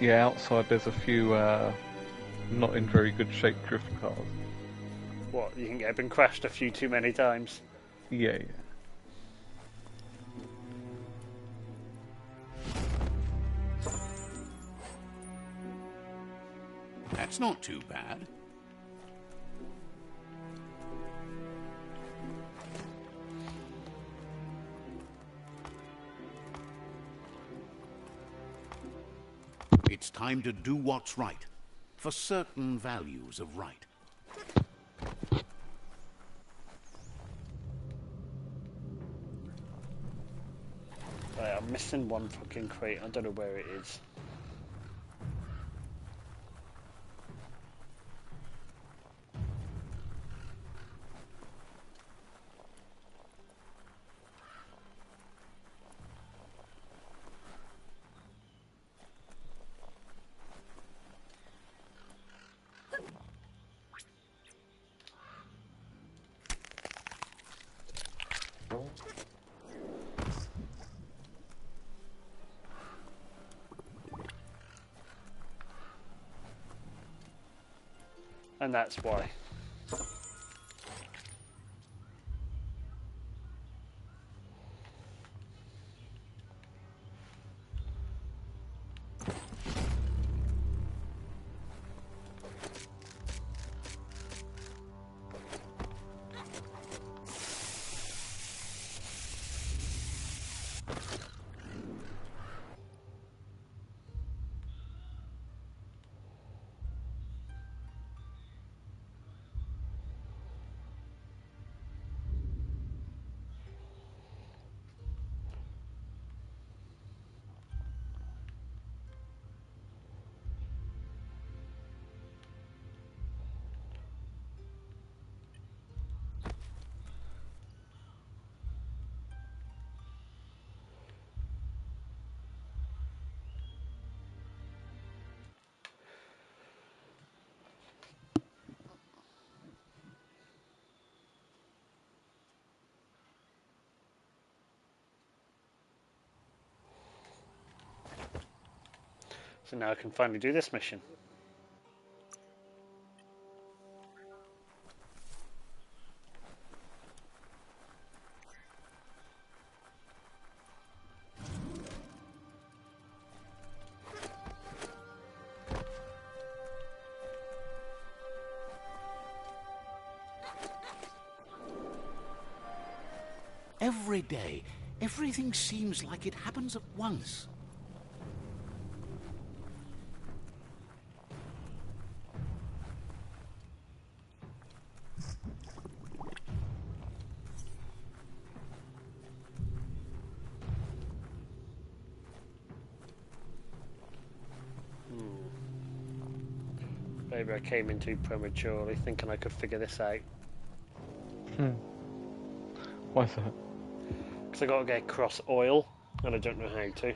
Yeah, outside there's a few not in very good shape drift cars. What, you think they've been crashed a few too many times? Yeah. That's not too bad. It's time to do what's right, for certain values of right. Right, I'm missing one fucking crate. I don't know where it is. And that's why. So now I can finally do this mission. Every day, everything seems like it happens at once. Maybe I came in too prematurely, thinking I could figure this out. Why's that? Because I got to get across oil, and I don't know how to.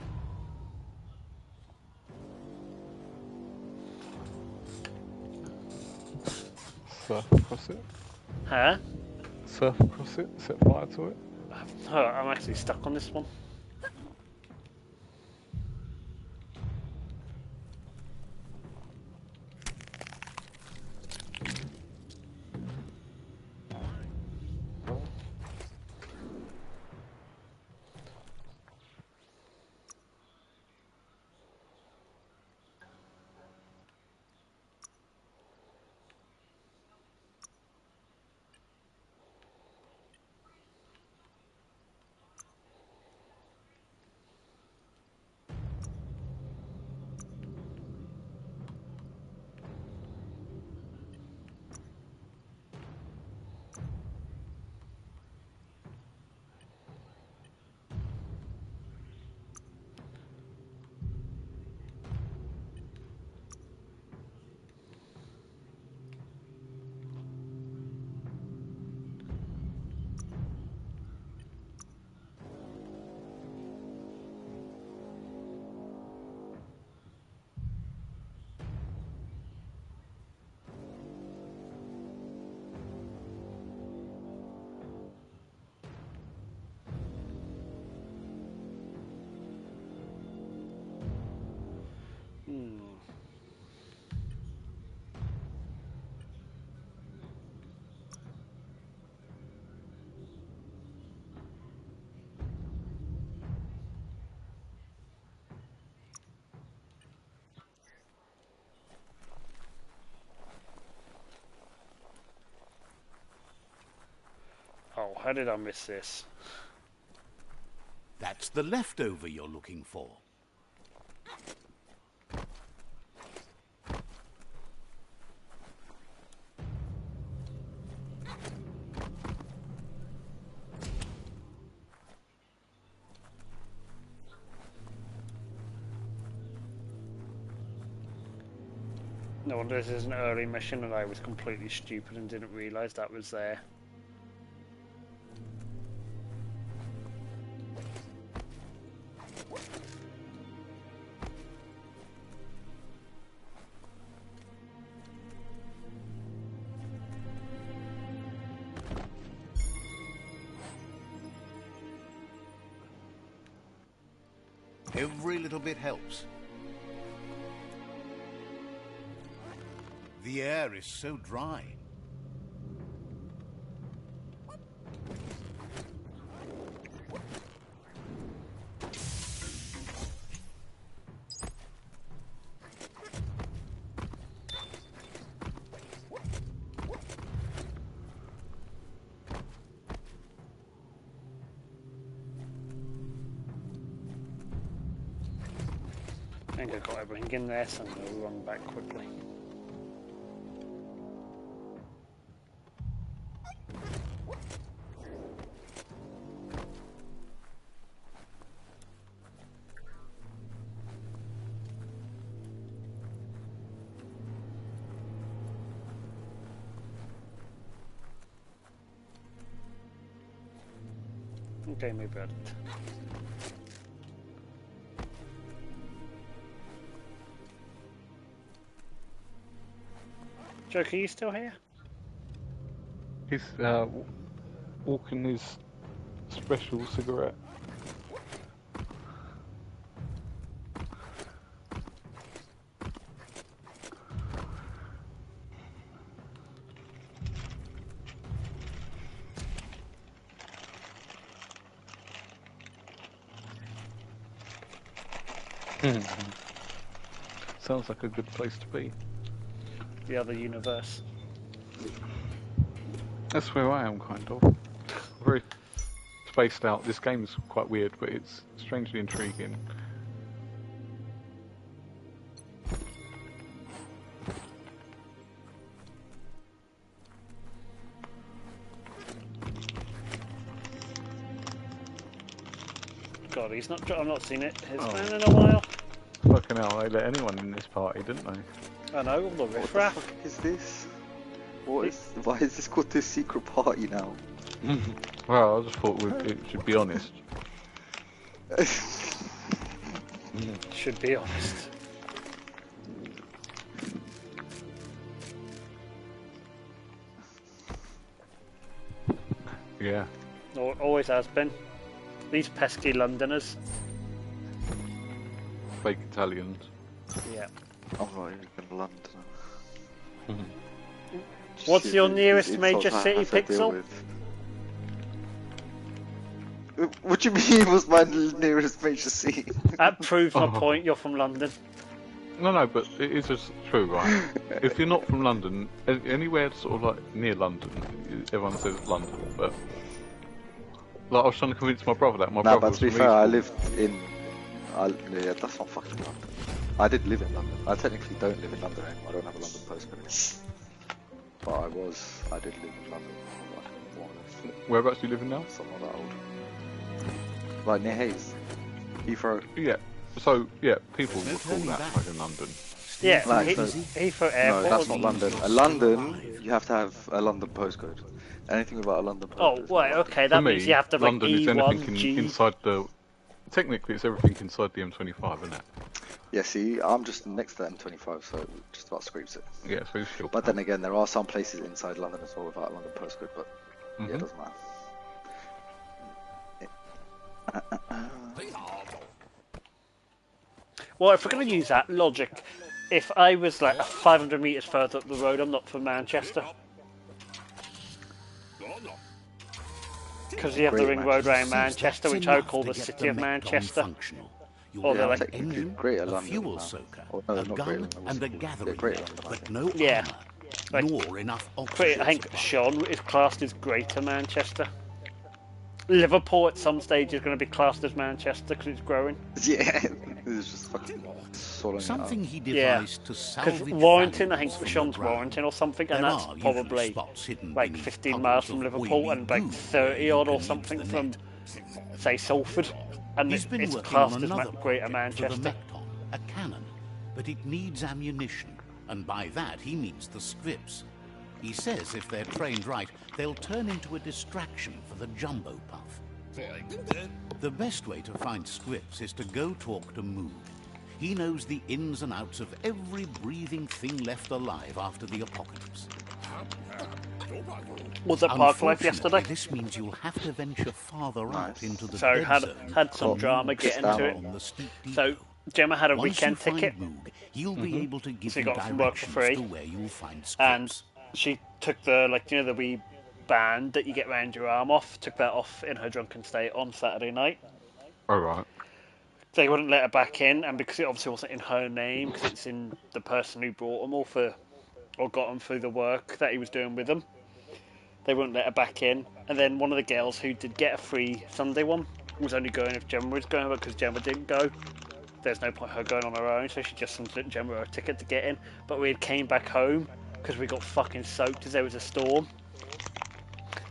Surf across it? Huh? Surf across it? Set fire to it? Oh, I'm actually stuck on this one. how did I miss this? That's the leftover you're looking for. No wonder this is an early mission and I was completely stupid and didn't realise that was there. Every little bit helps. The air is so dry. I think I got everything in there, so I'm going to run back quickly. Okay, maybe I didn't. Joker, are you still here? He's walking his special cigarette. Sounds like a good place to be. The other universe. That's where I am, kind of. Very spaced out. This game's quite weird, but it's strangely intriguing. God, he's not. I've not seen it. His man in a while. Fucking hell, they let anyone in this party, didn't they? I know, all the What the riffraff. fuck is this? Why is this called this secret party now? Well, I just thought it should be honest. Should be honest. Yeah. Always has been. These pesky Londoners. Fake Italians. Yeah. I'm not even in London. What's your These nearest insults major I city, have to deal Pixel? with. What do you mean was my nearest major city? That proves my point. You're from London. No, but it is just true, right? If you're not from London, anywhere sort of like near London, everyone says London, but like I was trying to convince my brother that my Nah, brother but was to be from fair, I Eastbourne. lived in. Yeah, that's not fucking London. I did live in London. I technically don't live in London anymore. I don't have a London postcode. But I did live in London. Whereabouts do you live in now? So I'm not that old. Like near Hayes. Heathrow. Yeah. So yeah, people There's would no call turning that back. fucking London. Yeah, Like, Heathrow Airport. No, that's not London. A London, you have to have a London postcode. Anything without a London postcode. Oh, is not right, London. okay, For that me, means you have to have London like is E1, anything G. inside the. Technically, it's everything inside the M25, isn't it? Yeah, see, I'm just next to the M25, so it just about scrapes it. Yeah, so it's still. But then again, there are some places inside London as well without a London postcode, but yeah, it doesn't matter. Well, if we're going to use that logic, if I was like 500 metres further up the road, I'm not from Manchester. Because you have the Great ring road around Manchester. Manchester, which I call the city of Manchester. You'll Or get they're an like- technically engine, Greater a London fuel now. soaker, Oh, no, a not Greater gun, London, and a what's it called? gathering Yeah, Greater net, London, I but think. no Yeah. armour, Like- nor enough oxygen I think supply. Sean is classed as Greater Manchester. Liverpool at some stage is going to be classed as Manchester because it's growing. Yeah, it's just fucking swallowing Something it he Yeah, devised to because salvage Warrington, I think, valuables from the Sean's ground. Warrington or something, and There that's are usually probably spots hidden like beneath 15 miles puddles from of Liverpool oily and like goo 30 where you odd or can use something the from, net. say, Salford, and He's been it's working on classed as another Greater project for the Manchester. Mecton, a cannon, but it needs ammunition, and by that he means the scripts. He says if they're trained right, they'll turn into a distraction for the jumbo puff. The best way to find scripts is to go talk to Moog. He knows the ins and outs of every breathing thing left alive after the apocalypse. Was at Park Life Unfortunately, yesterday, this means you'll have to venture farther out Nice. into the so dead had zone some to drama Moog's getting down to it. on the steep So depot. Gemma had a Once you weekend find ticket, Moog, he'll be able to give So you you got it from work for directions free. to where you'll find and scripts. she took the the wee band that you get round your arm off. Took that off in her drunken state on Saturday night. Alright. They wouldn't let her back in, and because it obviously wasn't in her name, because it's in the person who brought them or got them through the work that he was doing with them, they wouldn't let her back in. And then one of the girls who did get a free Sunday one was only going if Gemma was going, but because Gemma didn't go, there's no point her going on her own, so she just sent Gemma a ticket to get in. But we came back home because we got fucking soaked as there was a storm.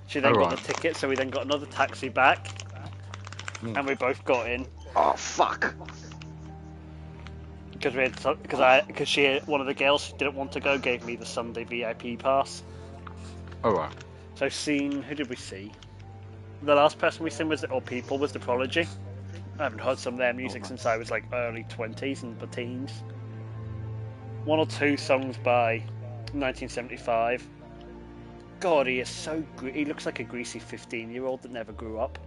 She then got the ticket, so we then got another taxi back, and we both got in. Oh fuck! Because one of the girls who didn't want to go gave me the Sunday VIP pass. Alright. So who did we see? The last person we seen was the Prodigy. I haven't heard some of their music since I was like early 20s and the teens. One or two songs by 1975. God, he is so he looks like a greasy 15-year-old that never grew up.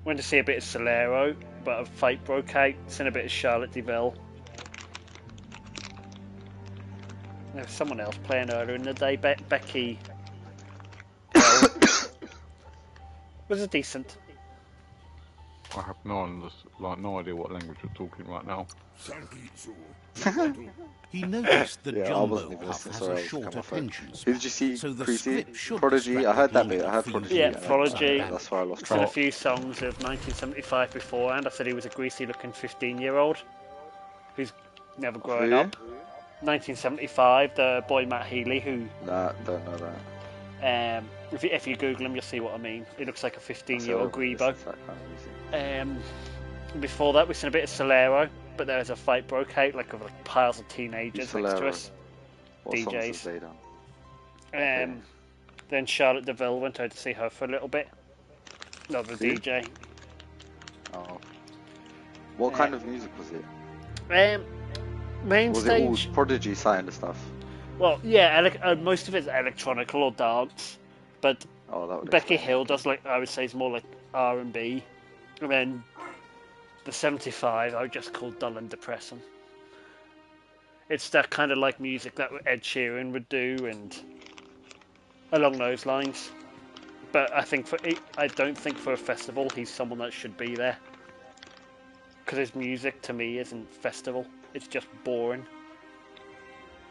Went to see a bit of Solero, but a fight broke out. Seen a bit of Charlotte DeVille. There was someone else playing earlier in the day. Becky. Was it decent? I have no idea what language you're talking right now. He noticed that Yeah, I Jumbo wasn't even Puff listening. has Sorry, I a was short looking at my phone. attention Who span, did you see? so the Creasy? script should Prodigy? distract I heard the that bit. leader I heard for Prodigy. Yeah, using it Prodigy. outside. That's where I lost Seen a track. few songs of 1975 beforehand. I said he was a greasy-looking 15-year-old who's never grown Who? up. 1975, the boy Matt Healy, who, Nah, don't know that. if you Google him, you'll see what I mean. He looks like a So 15-year-old I don't Grebo. listen to that kind of music. Before that, we've seen a bit of Solero, but there was a fight broke out, like of piles of teenagers Who's next to Solero? us. What songs DJs. have they done? Then Charlotte DeVille went out to see her for a little bit. Another Who? DJ. Oh. What kind of music was it? Main Was it all stage. Prodigy side of stuff? Well, yeah, most of it's electronic or dance, but Oh, that would Becky explain. Hill does I would say, is more like R&B, and then the 75 I would just call dull and depressing. It's that kind of like music that Ed Sheeran would do, and along those lines. But I don't think for a festival he's someone that should be there, because his music to me isn't festival. It's just boring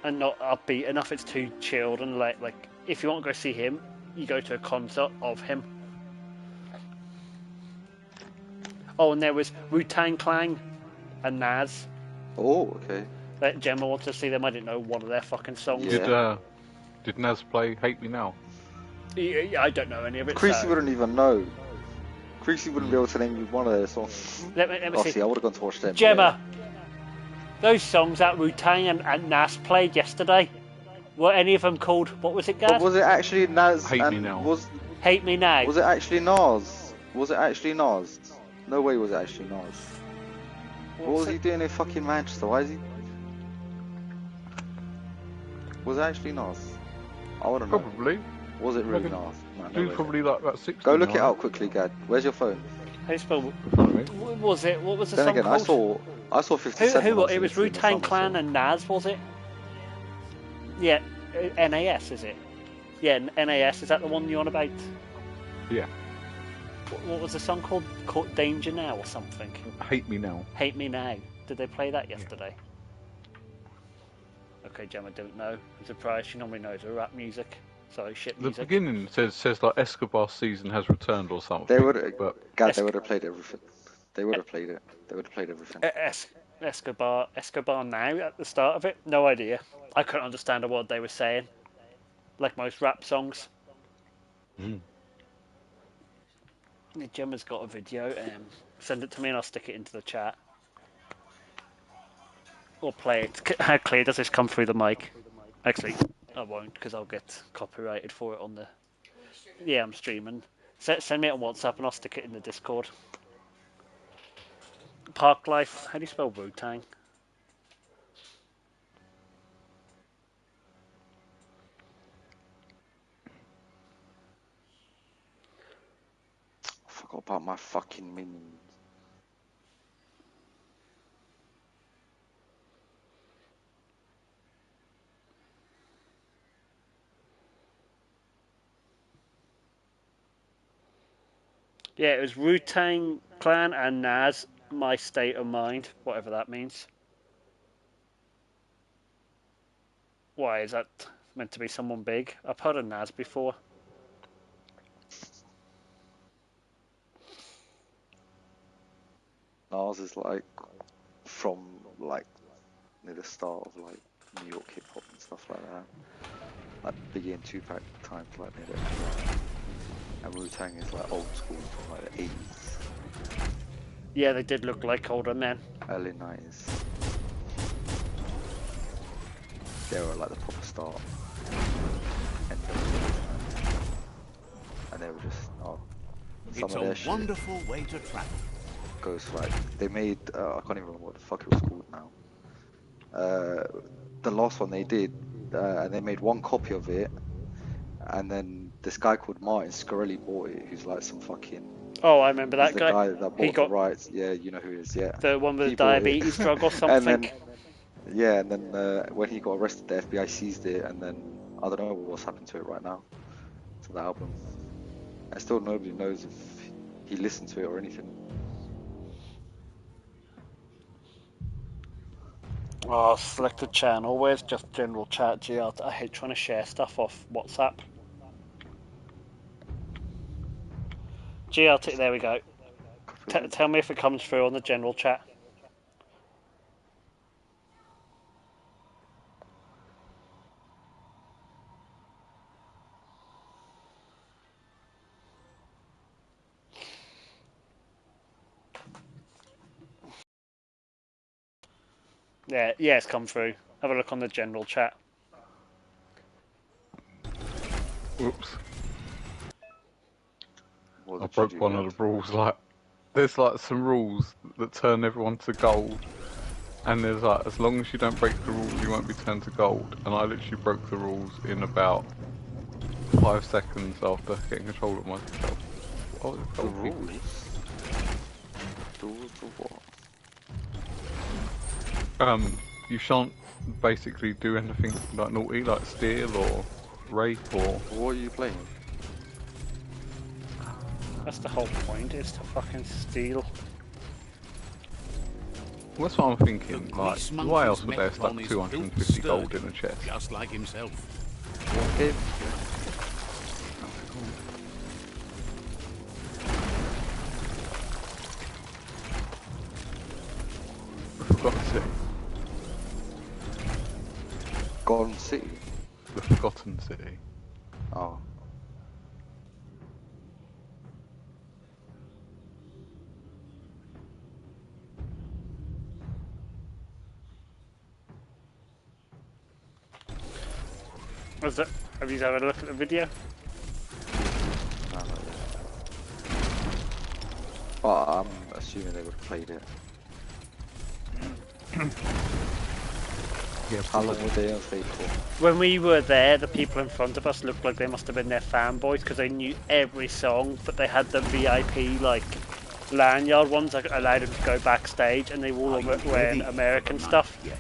and not upbeat enough. It's too chilled and like if you want to go see him, you go to a concert of him. Oh, and there was Wu-Tang Clan and Nas. Oh, okay. That Gemma wanted to see them. I didn't know one of their fucking songs. Yeah. Did Naz play Hate Me Now? I don't know any of it. Creasy so- wouldn't even know. Creasy wouldn't be able to name you one of their songs. Let me Oh, see. see, I would have gone to watch them. Gemma, those songs that Wu-Tang and Nas played yesterday, were any of them called, what was it, But guys? was it actually Nas? Hate Me and Now. Hate Me Now. Was it actually Nas? Was it actually Nas? No way was it actually Nas. What was he doing in fucking Manchester? Why is he... Was it actually Nas? I wouldn't know. Probably. Was it really Fucking Nas? No, no Dude's way. probably like about 60. Go look it now, up quickly, Gad. Where's your phone? How do you spell, in front of me. what was it? What was the Then song again, called? I saw 50 Cent. Who when I it was in the Wu-Tang summer, Clan so- and Nas, was it? Yeah, NAS, is it? Yeah, NAS, is that the one you're on about? Yeah. What was the song called? Called Danger Now or something? Hate Me Now. Hate Me Now. Did they play that yesterday? Okay, Gemma, don't know. I'm surprised. She normally knows her rap music. Sorry, shit The music. beginning says like Escobar season has returned or something. They would, But God, they would have played everything. They would have played it. They would have played everything. Escobar now at the start of it? No idea. I couldn't understand a word they were saying. Like most rap songs. Gemma's got a video. Send it to me and I'll stick it into the chat. Or play it. How clear does this come through the mic? Actually, I won't because I'll get copyrighted for it on the... Yeah, I'm streaming. Send me it on WhatsApp and I'll stick it in the Discord. Park Life. How do you spell Wu-Tang? I forgot about my fucking minions. Yeah, it was Wu-Tang Clan and Nas, My State of Mind, whatever that means. Why, is that meant to be someone big? I've heard of Nas before. Nas is like from like near the start of like New York hip hop and stuff like that. Like Biggie and Tupac times like near the end. And Wu-Tang is like old school from like the 80s, Yeah, they did look like older men. early 90s. They were like the proper start. And they were just, some It's of their a shit wonderful way to travel. goes like, they made, I can't even remember what the fuck it was called now. The last one they did, and they made one copy of it, and then this guy called Martin Scarelli bought it, who's like some fucking... Oh, I remember He's that the guy. guy that He bought the got rights. Yeah, you know who he is, yeah. the one with He the bought it. diabetes drug or And something. then, yeah, and then when he got arrested, the FBI seized it, and then I don't know what's happened to it right now, to the album. And still nobody knows if he listened to it or anything. Oh, select a channel. Where's just general chat? Gee, I hate trying to share stuff off WhatsApp. GLT, there we go. Tell me if it comes through on the general chat. Yeah, it's come through. Have a look on the general chat. Oops. What I did you broke do, one Gad? of the rules. Like, there's like some rules that turn everyone to gold, and there's like, as long as you don't break the rules, you won't be turned to gold. And I literally broke the rules in about 5 seconds after getting control of myself. Oh, The rules? The rules of what? You shan't basically do anything like naughty, like steal or rape or... What are you playing? That's the whole point, is to fucking steal. Well, that's what I'm thinking, The like, grease why monkey's else would they have stuck Metron is 250 built gold in sturdy, a chest? just like himself. What game? The Forgotten City. Gone City? The Forgotten City. Oh. Was that? Have you had a look at the video? No, not yet. But I'm assuming they would have played it. Yeah, How long were they on stage for? When we were there, the people in front of us looked like they must have been their fanboys because they knew every song, but they had the VIP like lanyard ones that allowed them to go backstage, and they were all wearing American stuff. Yeah.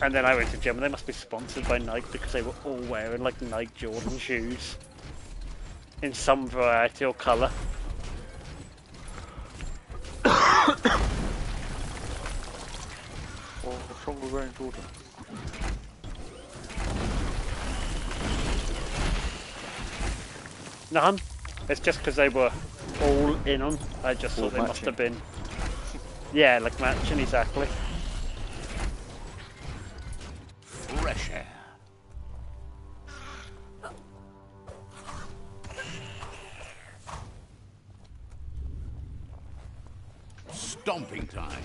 And then I went to gym, and they must be sponsored by Nike because they were all wearing like Nike Jordan shoes in some variety or colour. What's wrong with wearing Jordan? None. It's just because they were all in on. I just All thought they must have matching. been. Yeah, like matching exactly. Fresh air. Stomping time.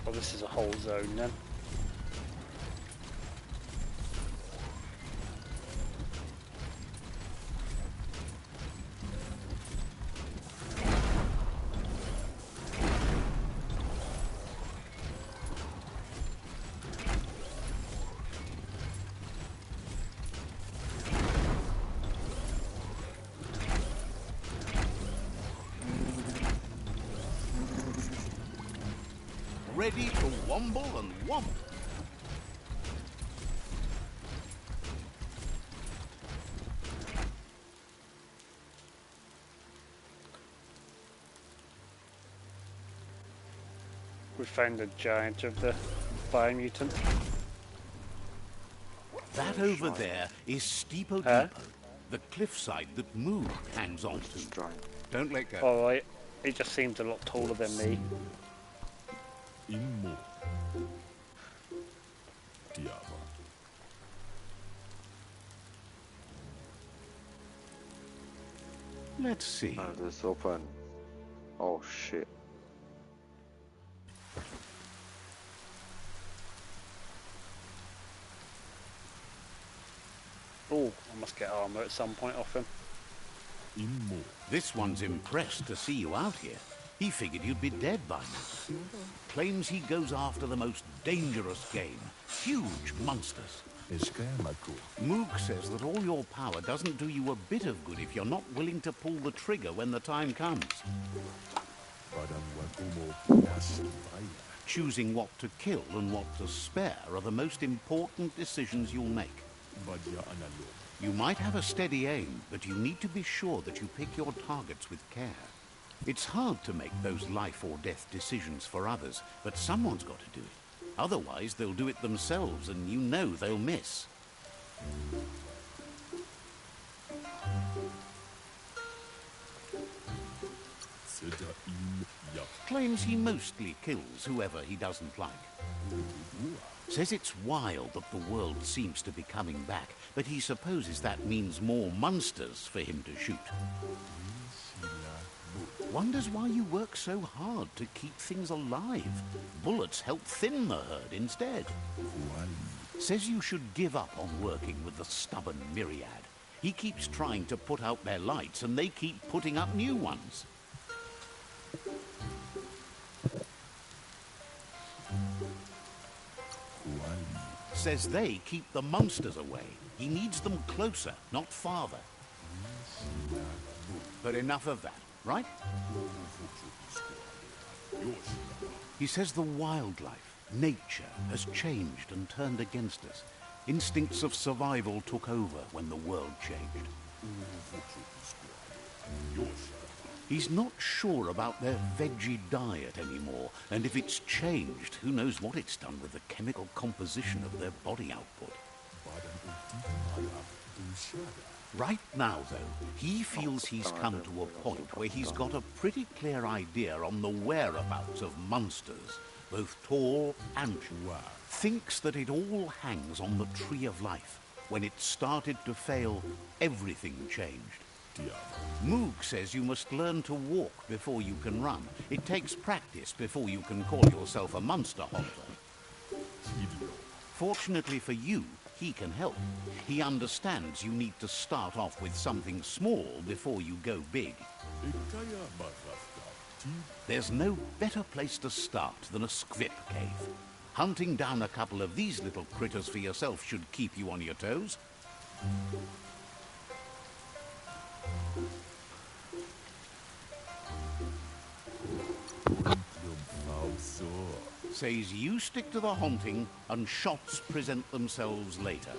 Well, this is a whole zone then. Ready to womble and womp. We found the giant of the Biomutant. That over there is Steepo Huh? Depot, the cliffside that Moog hangs on Just to. giant. Don't let go. Alright, he just seems a lot taller than me. Immo. Diava. Let's see. Oh, this open. Oh shit. Oh, I must get armor at some point off him. Immo. This one's impressed to see you out here. He figured you'd be dead by now. Claims he goes after the most dangerous game, huge monsters. Escamaco. Moog says that all your power doesn't do you a bit of good if you're not willing to pull the trigger when the time comes. Padang Wakumo. Nasibaya. Choosing what to kill and what to spare are the most important decisions you'll make. Badya Analo. You might have a steady aim, but you need to be sure that you pick your targets with care. It's hard to make those life or death decisions for others, but someone's got to do it. Otherwise, they'll do it themselves, and you know they'll miss. Seda im Yap. Claims he mostly kills whoever he doesn't like. Says it's wild that the world seems to be coming back, but he supposes that means more monsters for him to shoot. Wonders why you work so hard to keep things alive. Bullets help thin the herd instead. Says you should give up on working with the stubborn myriad. He keeps trying to put out their lights and they keep putting up new ones. Says they keep the monsters away. He needs them closer, not farther. But enough of that, right? He says the wildlife, nature, has changed and turned against us. Instincts of survival took over when the world changed. He's not sure about their veggie diet anymore, and if it's changed, who knows what it's done with the chemical composition of their body output. Right now, though, he feels he's come to a point where he's got a pretty clear idea on the whereabouts of monsters, both tall and short. Thinks that it all hangs on the tree of life. When it started to fail, everything changed. Moog says you must learn to walk before you can run. It takes practice before you can call yourself a monster hunter. Fortunately for you, he can help. He understands you need to start off with something small before you go big. Ikaya marafta. There's no better place to start than a scrip cave. Hunting down a couple of these little critters for yourself should keep you on your toes. Says you stick to the haunting and shots present themselves later.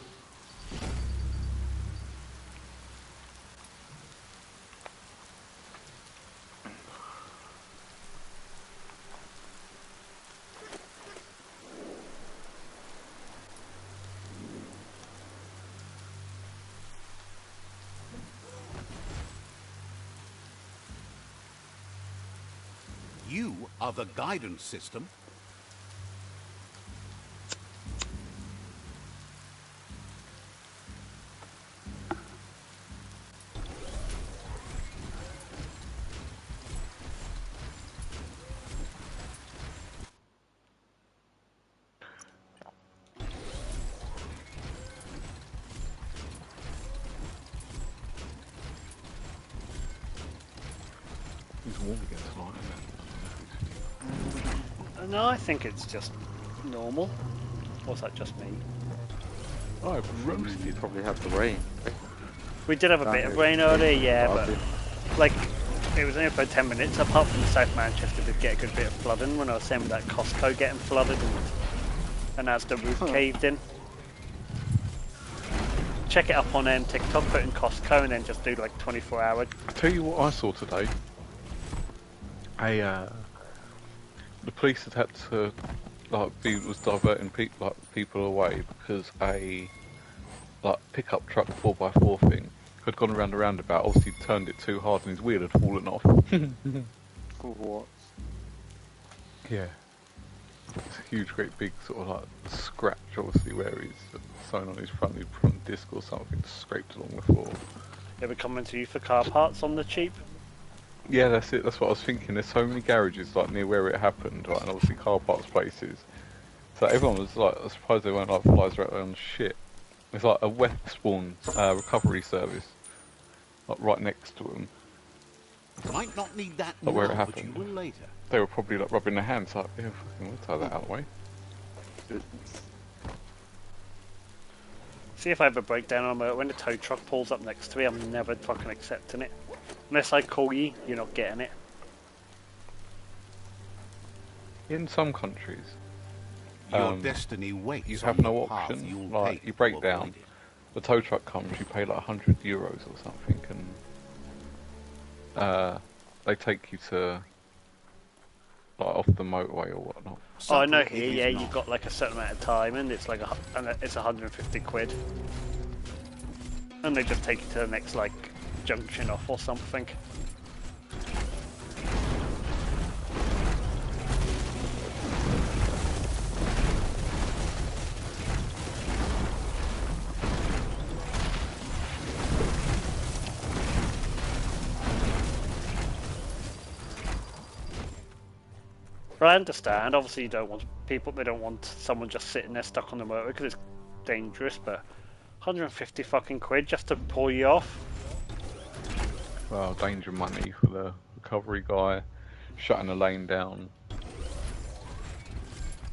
You are the guidance system. It's warm again tonight, isn't it? No, I think it's just normal. Or is that just me? Oh, I've roasted. You probably have the rain. We did have a bit of rain earlier, yeah, but like it was only about 10 minutes. Apart from South Manchester, did get a good bit of flooding when I was saying with that Costco getting flooded, and as the roof caved in. Check it up on TikTok, put in Costco, and then just do like 24-hour. I tell you what I saw today. The police had to was diverting people away because a pickup truck 4x4 thing had gone around a roundabout. Obviously turned it too hard and his wheel had fallen off. What? Yeah, it's a huge, great big sort of scratch, obviously where he's sewn on his front disc or something, scraped along the floor. They were coming to you for car parts on the cheap. Yeah, that's it. That's what I was thinking. There's so many garages near where it happened, right, and obviously car parts places. So everyone was I was surprised they weren't flies right on shit. It's like a wet spawn recovery service, right next to them. Might not need that Not now, where it but happened. you will later. They were probably rubbing their hands yeah, fucking, we'll tie that out of the way. See if I have a breakdown on my when the tow truck pulls up next to me, I'm never fucking accepting it. Unless I call you, you're not getting it. In some countries, Your destiny waits. you on have the no path option. you'll Like take you to break avoid down, it. the tow truck comes, you pay like €100 or something, and they take you to off the motorway or whatnot. Oh, I know Subtle, here, it is yeah, not. you've got like a certain amount of time, and it's like it's 150 quid, and they just take you to the next like junction off or something. But I understand. Obviously, you don't want people. They don't want someone just sitting there stuck on the motorway because it's dangerous. But 150 fucking quid just to pull you off. Well, danger money for the recovery guy, shutting a lane down.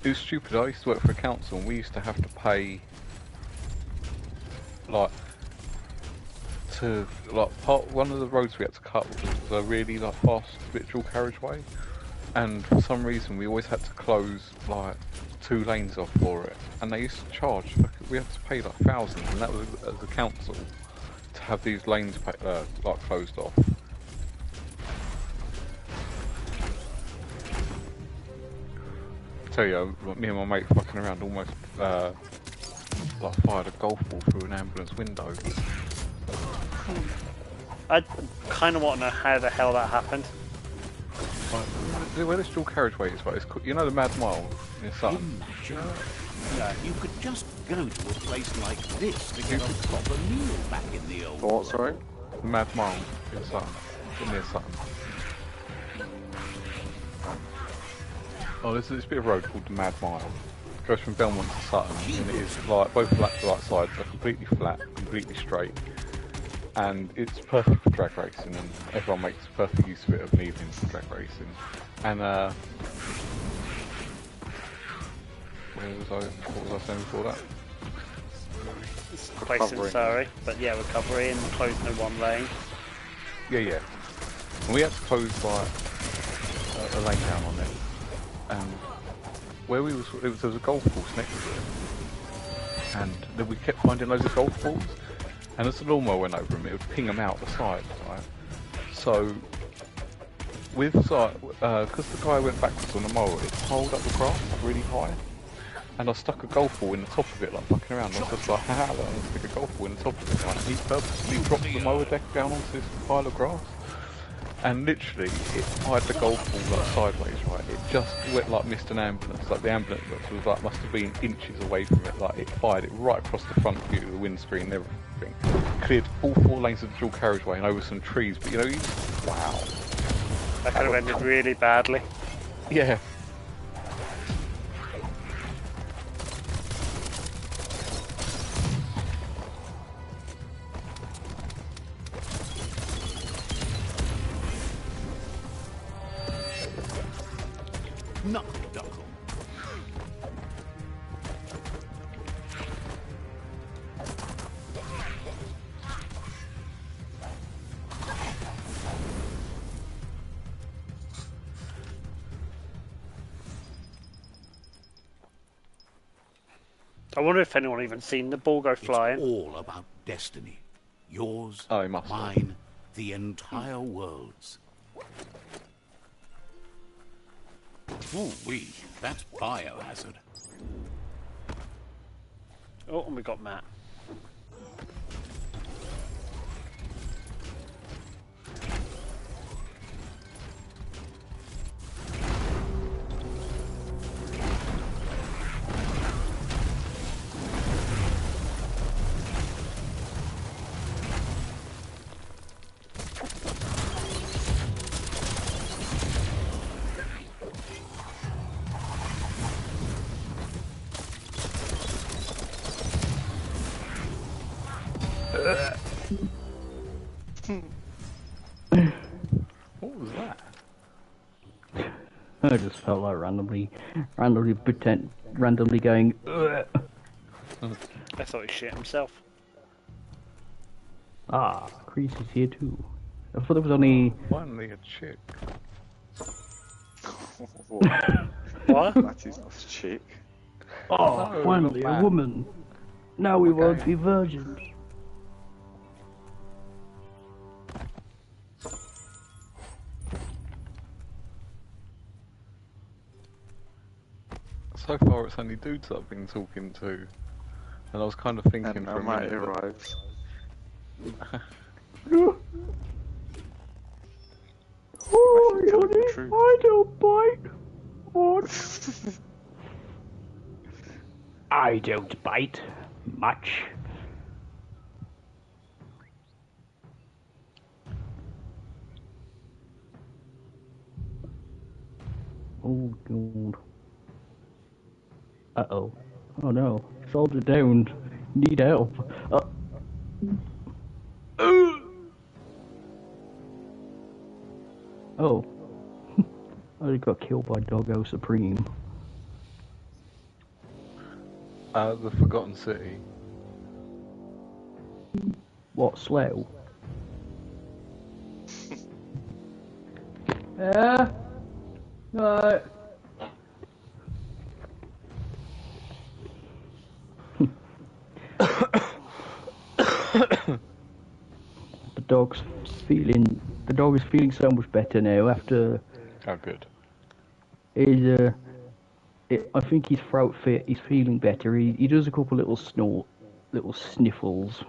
It was stupid. I used to work for a council, and we used to have to pay one of the roads we had to cut was a really fast dual carriageway. And for some reason we always had to close 2 lanes off for it, and they used to charge. We had to pay thousands, and that was as a council to have these lanes closed off. I tell you, me and my mate fucking around almost fired a golf ball through an ambulance window. I kind of want to know how the hell that happened. Where this dual carriageway is, you know the Mad Mile in Sutton? No. You could just go to a place like this to get a proper meal back in the old What, world. sorry? The Mad Mile in Sutton, near Sutton. Oh, there's this bit of road called the Mad Mile, goes from Belmont to Sutton, and it is like both sides are completely flat, completely straight, and it's perfect for drag racing, and everyone makes perfect use of it of an evening for drag racing. And what was I saying before that? It's place in Surrey, but yeah, recovery and closing in one lane. Yeah. And we had to close like a lane down on it, and where we was, there was a golf course next to it, and then we kept finding loads of golf balls, and as the lawnmower went over them, it would ping them out the side, right? So, because the guy went backwards on the mower, it piled up the grass really high, and I stuck a golf ball in the top of it, like fucking around. I was just like, how do I stick a golf ball in the top of it? Like, he purposely dropped the mower deck down onto this pile of grass. And literally, it fired the golf ball like sideways, right? It just went like missed an ambulance. Like the ambulance was like must have been inches away from it. Like it fired it right across the front view, the windscreen, and everything. Cleared all 4 lanes of the dual carriageway and over some trees. But you know, wow. That could have ended really badly. Yeah. Knuckle-duckle. I wonder if anyone even seen the ball go flying. It's all about destiny. Yours, Oh, he must have. mine, the entire world's. Ooh-wee, that's biohazard. Oh, and we got Matt. What was that? I just felt like randomly going. Ugh. I thought he shit himself. Ah, Crease is here too. I thought there was only. Finally a chick. What? Matty's not a chick. Oh, No, finally not a that. woman. Now we won't Okay. be virgins. So far, it's only dudes that I've been talking to, and I was kind of thinking And for now a Matty minute. arrives. Oh, Matthew, tell him the truth. I don't bite. What? I don't bite much. Oh god. Uh-oh. Oh no. Soldier down. Need help. Oh. I got killed by Doggo Supreme. The Forgotten City. What, Slough? Yeah? Right. The dog is feeling so much better now after Oh, good. his I think his throat fit. He's feeling better. He does a couple little little sniffles.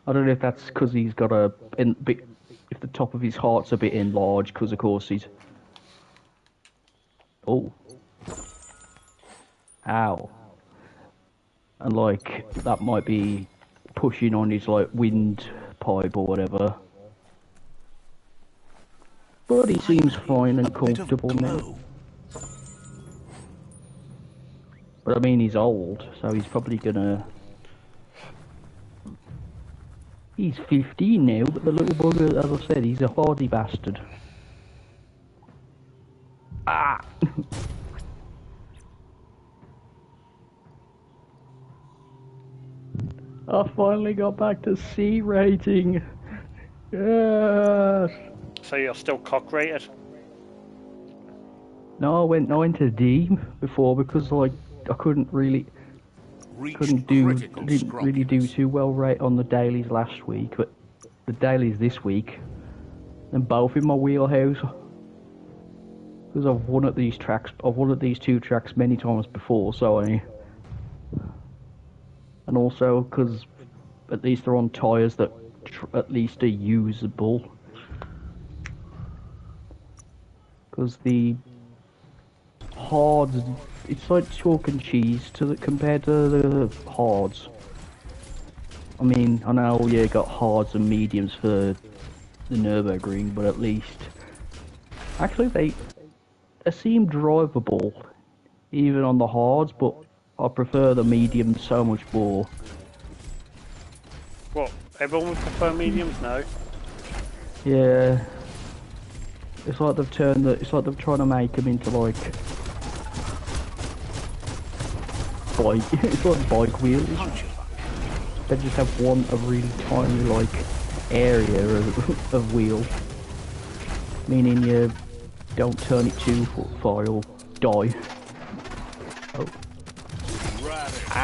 I don't know if that's because he's got if the top of his heart's a bit enlarged, because of course he's. Oh. Ow. And like that might be pushing on his like windpipe or whatever. But he seems fine and A bit of comfortable now. glow. But I mean, he's old, so he's probably gonna. He's 15 now, but the little bugger, as I said, he's a hardy bastard. Ah! I finally got back to C rating. Yes. So you're still cock rated? No, I went to D before because like I couldn't really Reached critical didn't really do scrumpiness. too well right on the dailies last week, but the dailies this week, and both in my wheelhouse. Because I've won at these tracks, I've won at these two tracks many times before, so and also because at least they're on tyres that at least are usable. Because the hards, it's like chalk and cheese compared to the hards. I mean, I know you got hards and mediums for the Nürburgring, but at least actually they seem drivable even on the hards, but I prefer the mediums so much more. What? Everyone would prefer mediums now? Yeah. It's like they've turned it's like they're trying to make them into like bike. It's like bike wheels. They just have a really tiny like area of wheel, meaning you don't turn it too far, you'll die. Oh.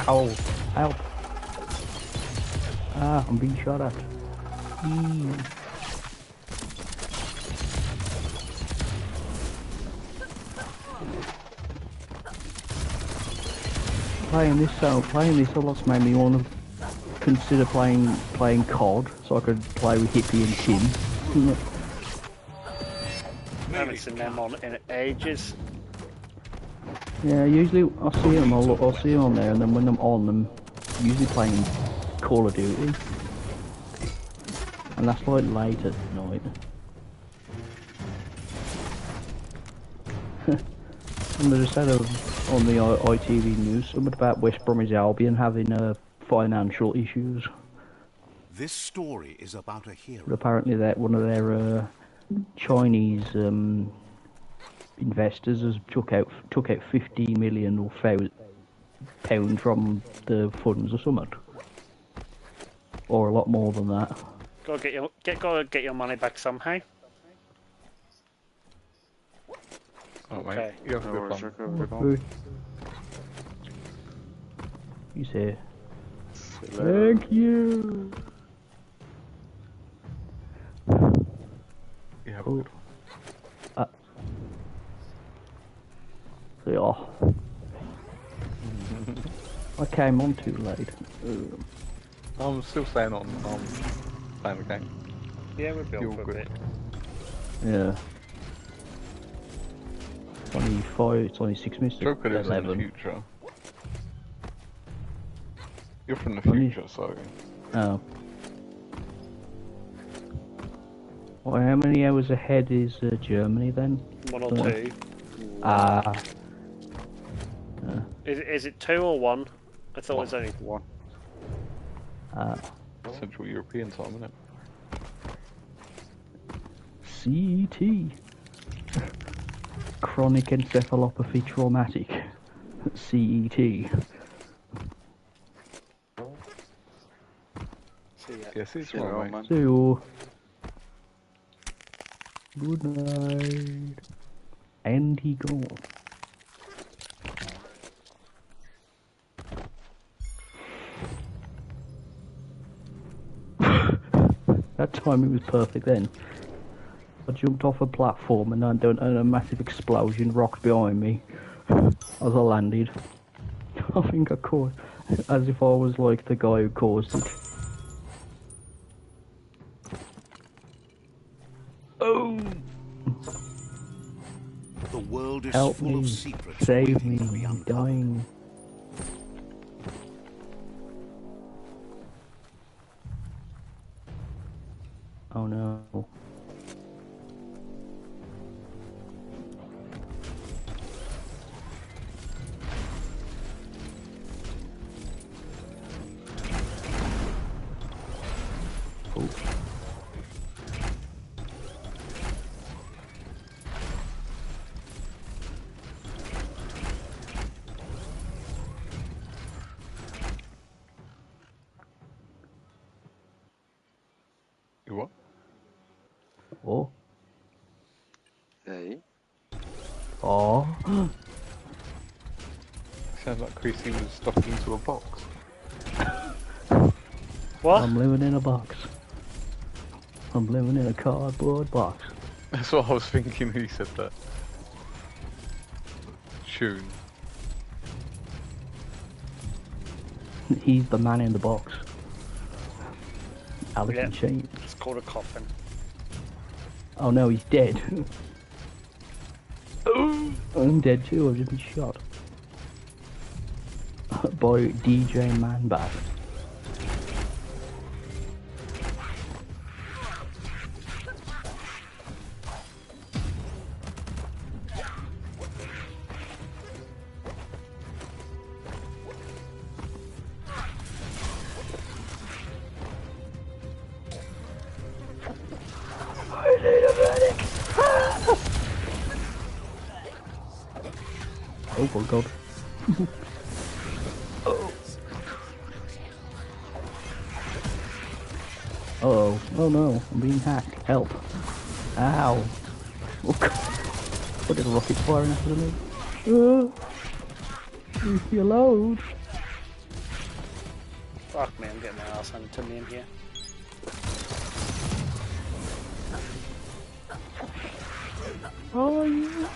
Ow! Help! Ah, I'm being shot at. Playing this a lot's made me want to consider playing COD, so I could play with Hippie and Tim. I haven't seen them on in ages. Yeah, usually I'll see them on there, and then when I'm on them, usually playing Call of Duty, and that's like late at night. And they just had on the ITV news something about West Bromwich Albion having financial issues. This story is about a hero. But apparently that one of their Chinese investors has took out 15 million or £1,000 from the funds or something, or a lot more than that. Gotta get your money back somehow. Oh, Okay. mate, you have a good one. Good. You say, thank you. You have a good one. Yeah. I came on too late. I'm still staying on playing the game. Yeah, we'll be You're on for a good. bit. Yeah. 25, 26 minutes. Joker lives in the 11. future. You're from the Really? future, so... Oh. Well, how many hours ahead is Germany then? 1 or 2. Ah. Is it 2 or 1? I thought it was only 1. Central European time, isn't it? CET. Chronic encephalopathy traumatic. CET. Yes, it's Yeah, right, mate. man. See you. Good night. And he gone. That timing was perfect then. I jumped off a platform and a massive explosion rocked behind me as I landed. I think I caught, as if I was like the guy who caused it. Oh! The world is Help full me, of secrets save waiting me, to be I'm uncovered. dying. Oh no. You what? Oh. Hey, Oh. Sounds like Chrissy was stuffed into a box. What? I'm living in a box. I'm living in a cardboard box. That's what I was thinking when he said that. Tune. He's the man in the box. Alice Yeah. in Chains. It's called a coffin. Oh no, he's dead. I'm dead too, I've just been shot. By DJ Manbat. Oh my god. Uh-oh. Oh no, I'm being hacked. Help. Ow. Oh god. What did a rocket firing after me? Leave me alone. Fuck me, I'm getting my ass handed to me in here. Oh yeah.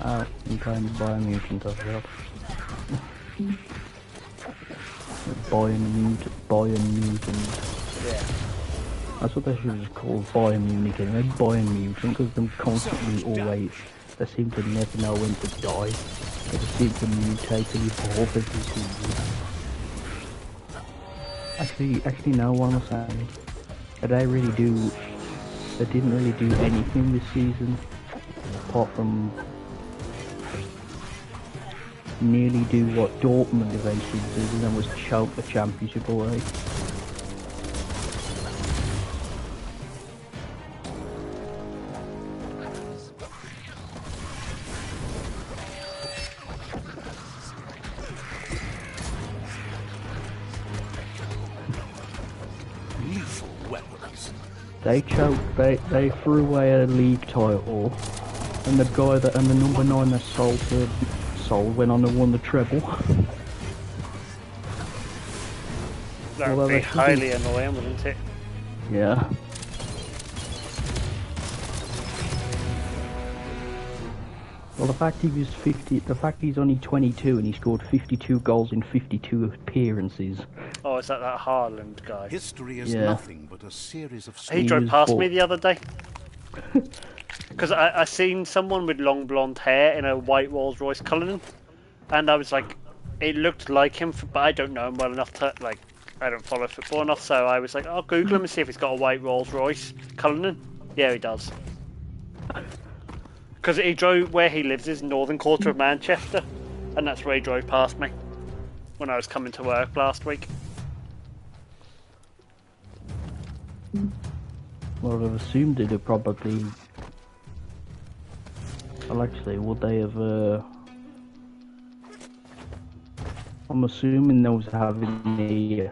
Oh, I'm trying to buy a mutant as well. Biomutant. Yeah. That's what they should have called Biomutant. They're Biomutant because they're constantly always. They seem to never know when to die. They just seem to mutate and evolve every season. Actually, no. What am I saying? They didn't really do anything this season apart from nearly do what Dortmund eventually did, and then was choke the championship away. Lethal weapons. They choked. They threw away a league title, and the number 9 that sold went on and won the treble. That Although would be they should highly annoying, wouldn't it? Yeah. Well, the fact he's only 22 and he scored 52 goals in 52 appearances. Oh, is that Haaland guy? History is Yeah. nothing but a series of He He drove was past for- me the other day. Because I seen someone with long blonde hair in a white Rolls Royce Cullinan, and I was like, it looked like him, but I don't know him well enough to, like, I don't follow football enough, so I was like, I'll Google him and see if he's got a white Rolls Royce Cullinan. Yeah, he does. Because he drove, where he lives is northern quarter of Manchester, and that's where he drove past me when I was coming to work last week. Well, I've assumed it'd probably. Well, actually, would they have? I'm assuming those having the.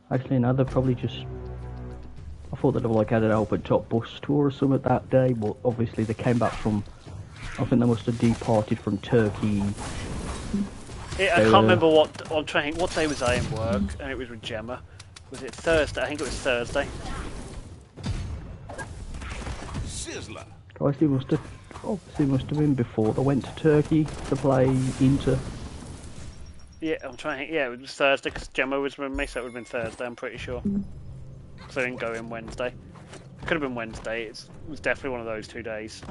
Actually, no, they're probably just. I thought they'd have like had an open top bus tour or something that day, but obviously they came back from. I think they must have departed from Turkey. I can't remember what. I'm trying to think, what day was I in work, and it was with Gemma. Was it Thursday? I think it was Thursday. Sizzler. Obviously must have been before they went to Turkey to play Inter. Yeah, I'm trying to think. Yeah, it was Thursday because Gemma was with me, so it would have been Thursday, I'm pretty sure. So I didn't go in Wednesday. Could have been Wednesday. It was definitely one of those 2 days.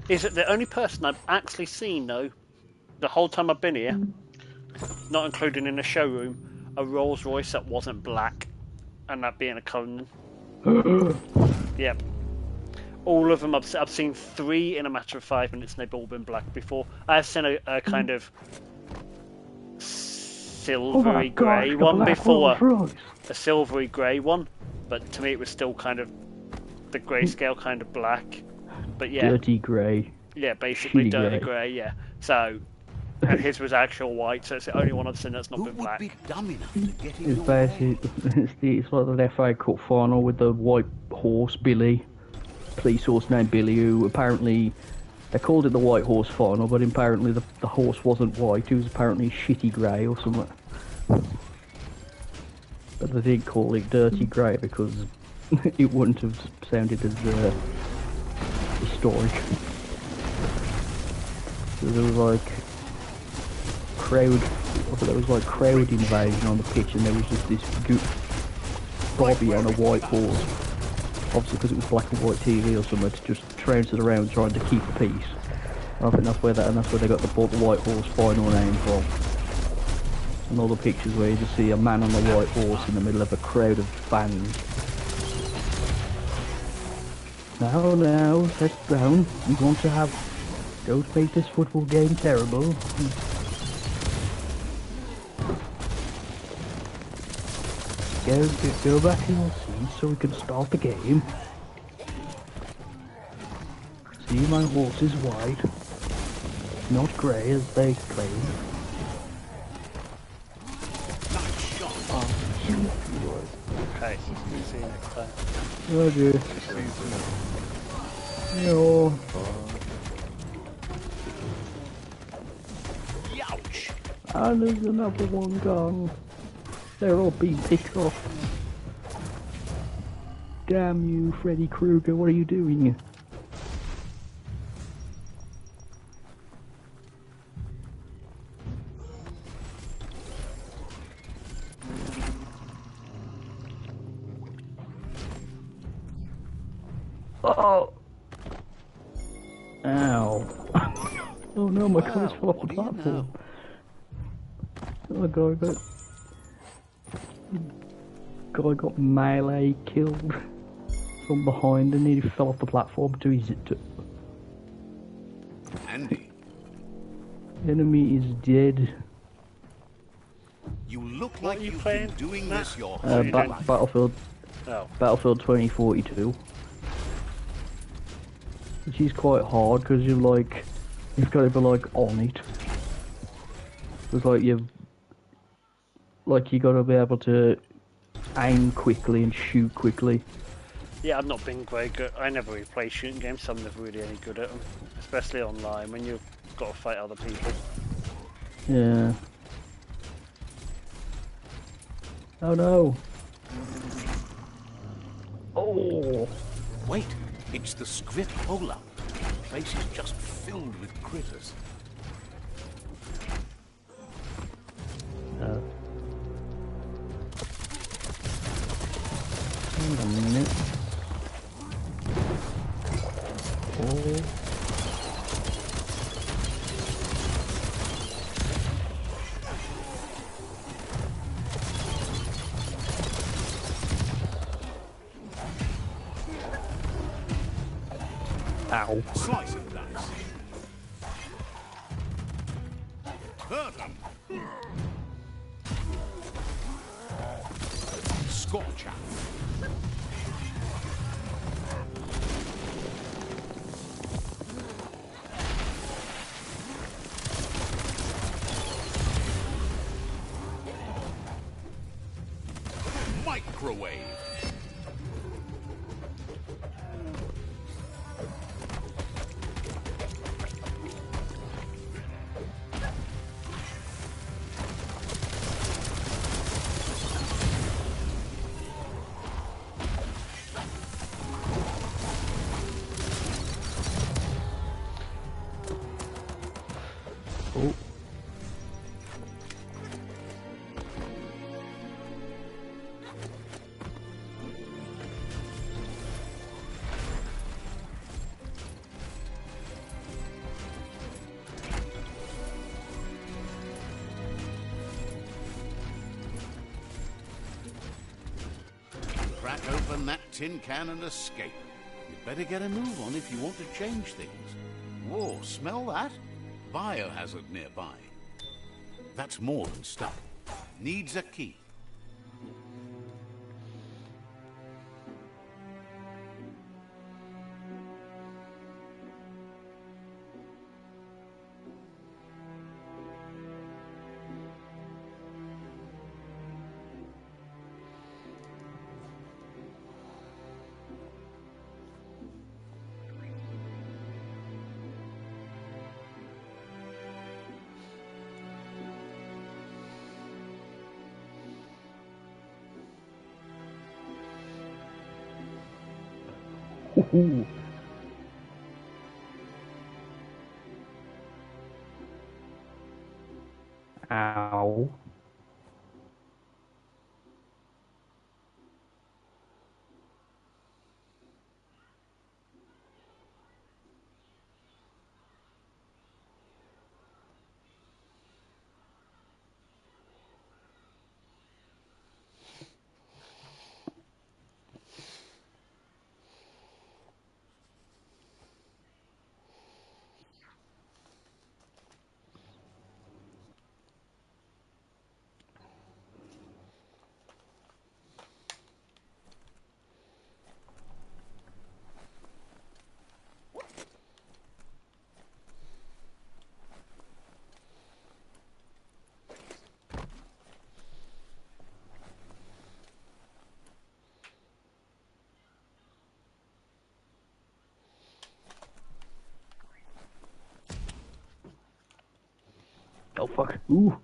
Is it the only person I've actually seen, though, the whole time I've been here, not including in the showroom, a Rolls Royce that wasn't black? and that being a Conan. Yep. All of them, I've seen 3 in a matter of 5 minutes, and they've all been black before. I've seen a kind of silvery grey one before. A silvery grey one, but to me it was still kind of the grayscale kind of black. But yeah. Dirty grey. Yeah, basically Shitty dirty grey. grey, yeah. So, and his was actual white, so it's the only one I've seen that's not Who been would black. be dumb enough to get in It's your way? basically it's like the FA Cup final with the white horse Billy, police horse named Billy, who apparently they called it the white horse final, but apparently the horse wasn't white; it was apparently shitty grey or something. But they didn't call it dirty grey because it wouldn't have sounded as historic. So there was like crowd invasion on the pitch, and there was just this Bobby on a white horse, obviously because it was black and white TV or something, to just trounce it around trying to keep the peace. I think that's where they got the white horse final name from. And all the pictures where you just see a man on a white horse in the middle of a crowd of fans. Now, let's down. We want to have. Don't make this football game terrible. Go back to your seats so we can start the game. See, my horse is white, not grey as they claim. Okay, see you next time. Oh dear. No. Youch! And there's another one gone. They're all being picked off. Damn you, Freddy Krueger, what are you doing? Oh! Ow. Oh no, my car's fell off the What do you platform. know? Oh god, guy got melee killed from behind and he fell off the platform to his Andy, enemy is dead. you look What like are you you've playing, been doing Matt? this your you whole doing? life. Battlefield Oh, Battlefield 2042, which is quite hard because you've got to be like on it. It's like you got to be able to aim quickly and shoot quickly. yeah, I've not been very good. I never really play shooting games, so I'm never really any good at them. Especially online, when you've got to fight other people. Yeah. Oh no. Oh. Wait, it's the script hole-up. The place is just filled with critters. Wait a minute. Oh. Ow. Slice and dice. Hurt 'em. Scorch 'em. Microwave. Oh. Crack open that tin can and escape. You'd better get a move on if you want to change things. Whoa, smell that? Biohazard nearby. That's more than stuff. Needs a key. Ooh. Ow. Oh fuck. Ooh.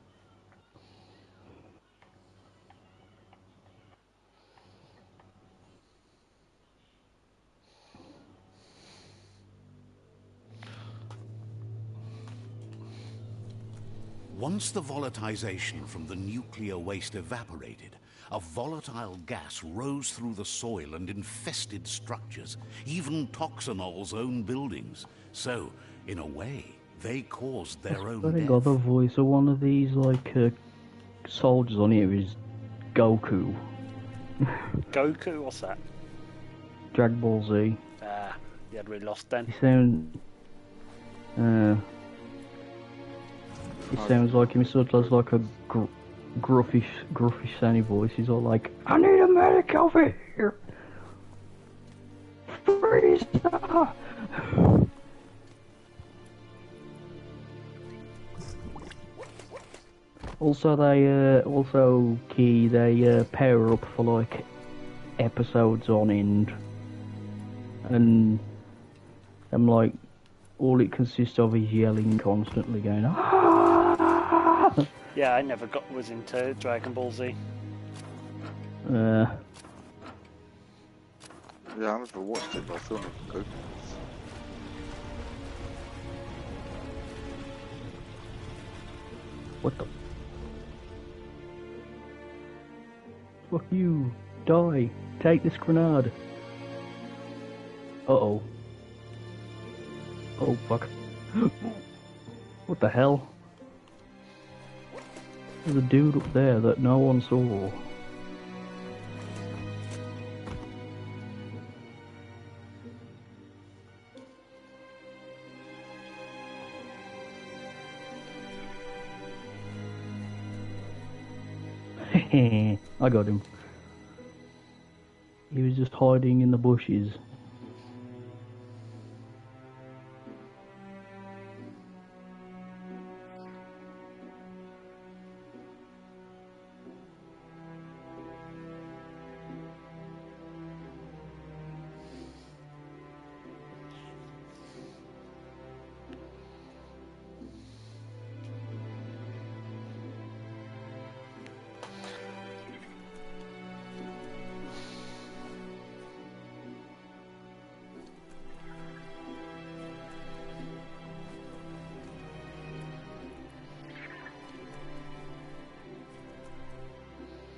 Once the volatilization from the nuclear waste evaporated, a volatile gas rose through the soil and infested structures, even Toxanol's own buildings. So, in a way, they caused their own I think death. the voice of one of these soldiers on here is Goku. Goku, what's that? Dragon Ball Z. Ah, you had me lost then. He sounds like him. Sort of has like a gruffish sounding voice. He's all like, "I need a medic over here, Freezer." Also, they pair up for like episodes on end, and I'm like, all it consists of is yelling constantly, going, "Ah!" Yeah, I never was into Dragon Ball Z. Yeah, I never watched it, but I still know Goku is. What the? Fuck you! Die! Take this grenade! Uh-oh. Oh, fuck. What the hell? There's a dude up there that no one saw. I got him. He was just hiding in the bushes.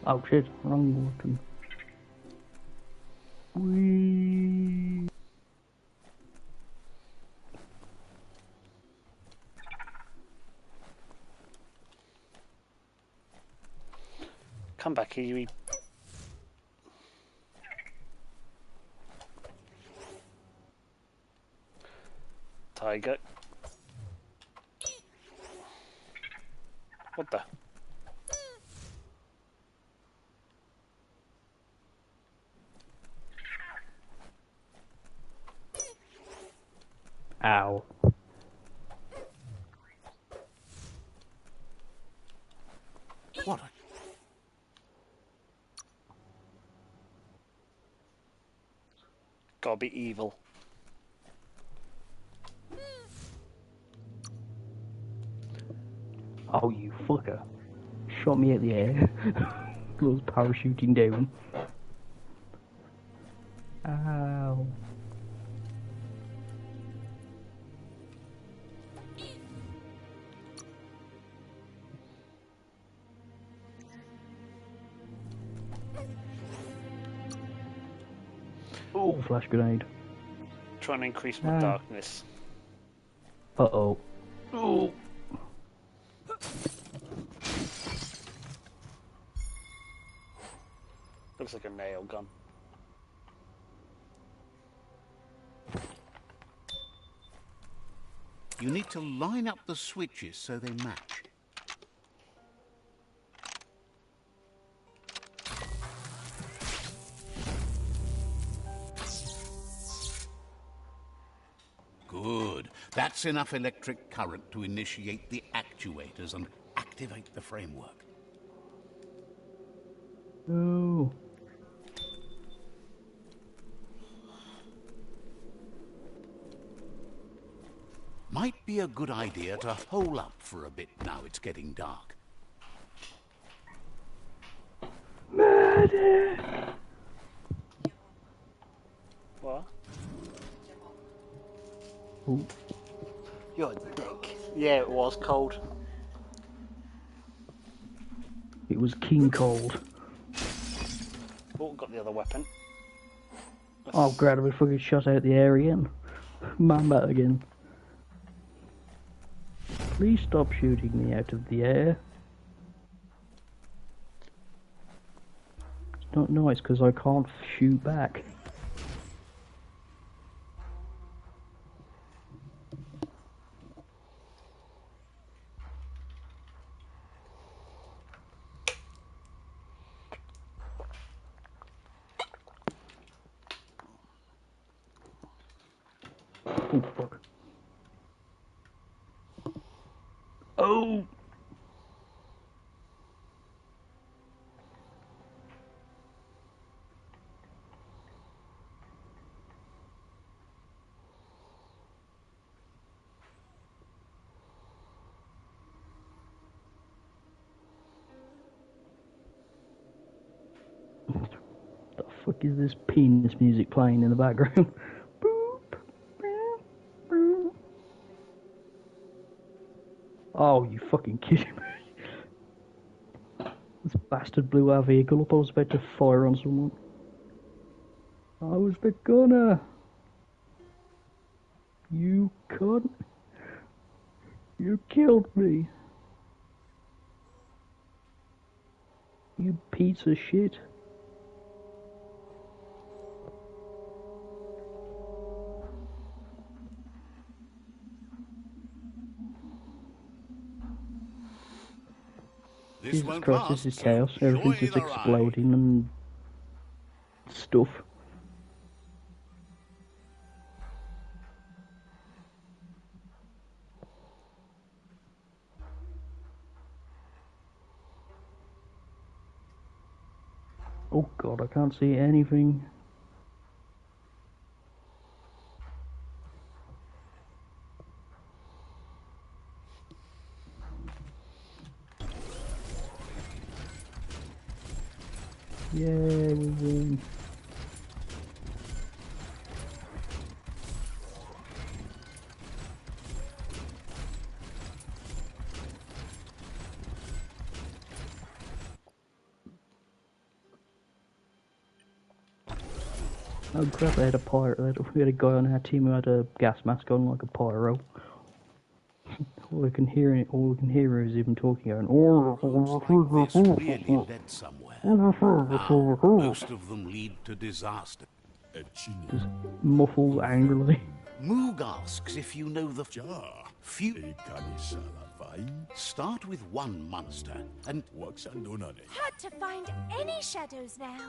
Oh shit, wrong button. Whee. Come back here, you Tiger. What the? Ow. What? Gotta be evil. Oh, you fucker. Shot me at the air. Was parachuting down. Ow. Oh, flash grenade. Trying to increase my darkness. Uh-oh. Oh. Looks like a nail gun. You need to line up the switches so they match. Good. That's enough electric current to initiate the actuators and activate the framework. Oh. Might be a good idea to hole up for a bit now it's getting dark. Murder! What? Oh. You're a dick. Yeah, it was cold. It was King Cold. Oh, got the other weapon. Oh, glad we fucking shot out the air again. Mama again. Please stop shooting me out of the air. It's not nice because I can't shoot back. Oh, fuck. Oh! The fuck is this penis music playing in the background? Boop, boop, boop. Oh, you fucking kidding me? This bastard blew our vehicle up. I was about to fire on someone. I was gonna. You cunt. You killed me. You piece of shit. This Jesus won't Christ, last, this is so chaos. Everything's enjoy just the ride. exploding and stuff. Oh god, I can't see anything. Yeah, we win. Oh crap, they had a pyro. We had a guy on our team who had a gas mask on like a pyro. All we can hear is him talking going, Looks like this really led somewhere. Now, most of them lead to disaster. A genie. just muffled angrily. Moog asks if you know the Ja, few. Ekanisala Start with one monster and Waxandonane. Hard to find any shadows now.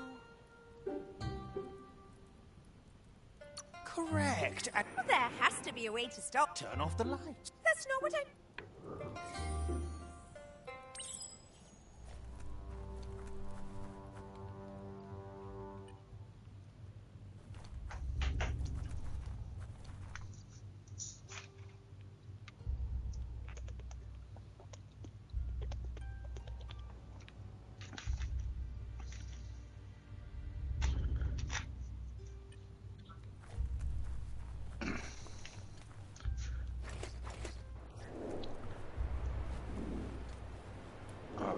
Correct. And There has to be a way to stop. turn off the light. That's not what I...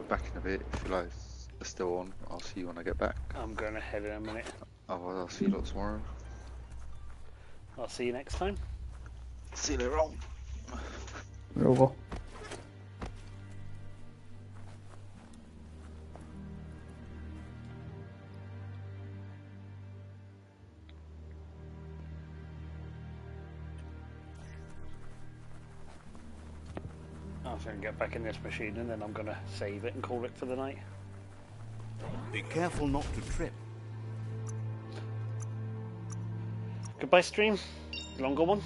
Back in a bit. If you like, are still on. I'll see you when I get back. I'm going to head in a minute. Otherwise, I'll see you lot tomorrow. I'll see you next time. See you later on. Over. I'm going to get back in this machine and then I'm going to save it and call it for the night. be careful not to trip. Goodbye, stream. Longer one.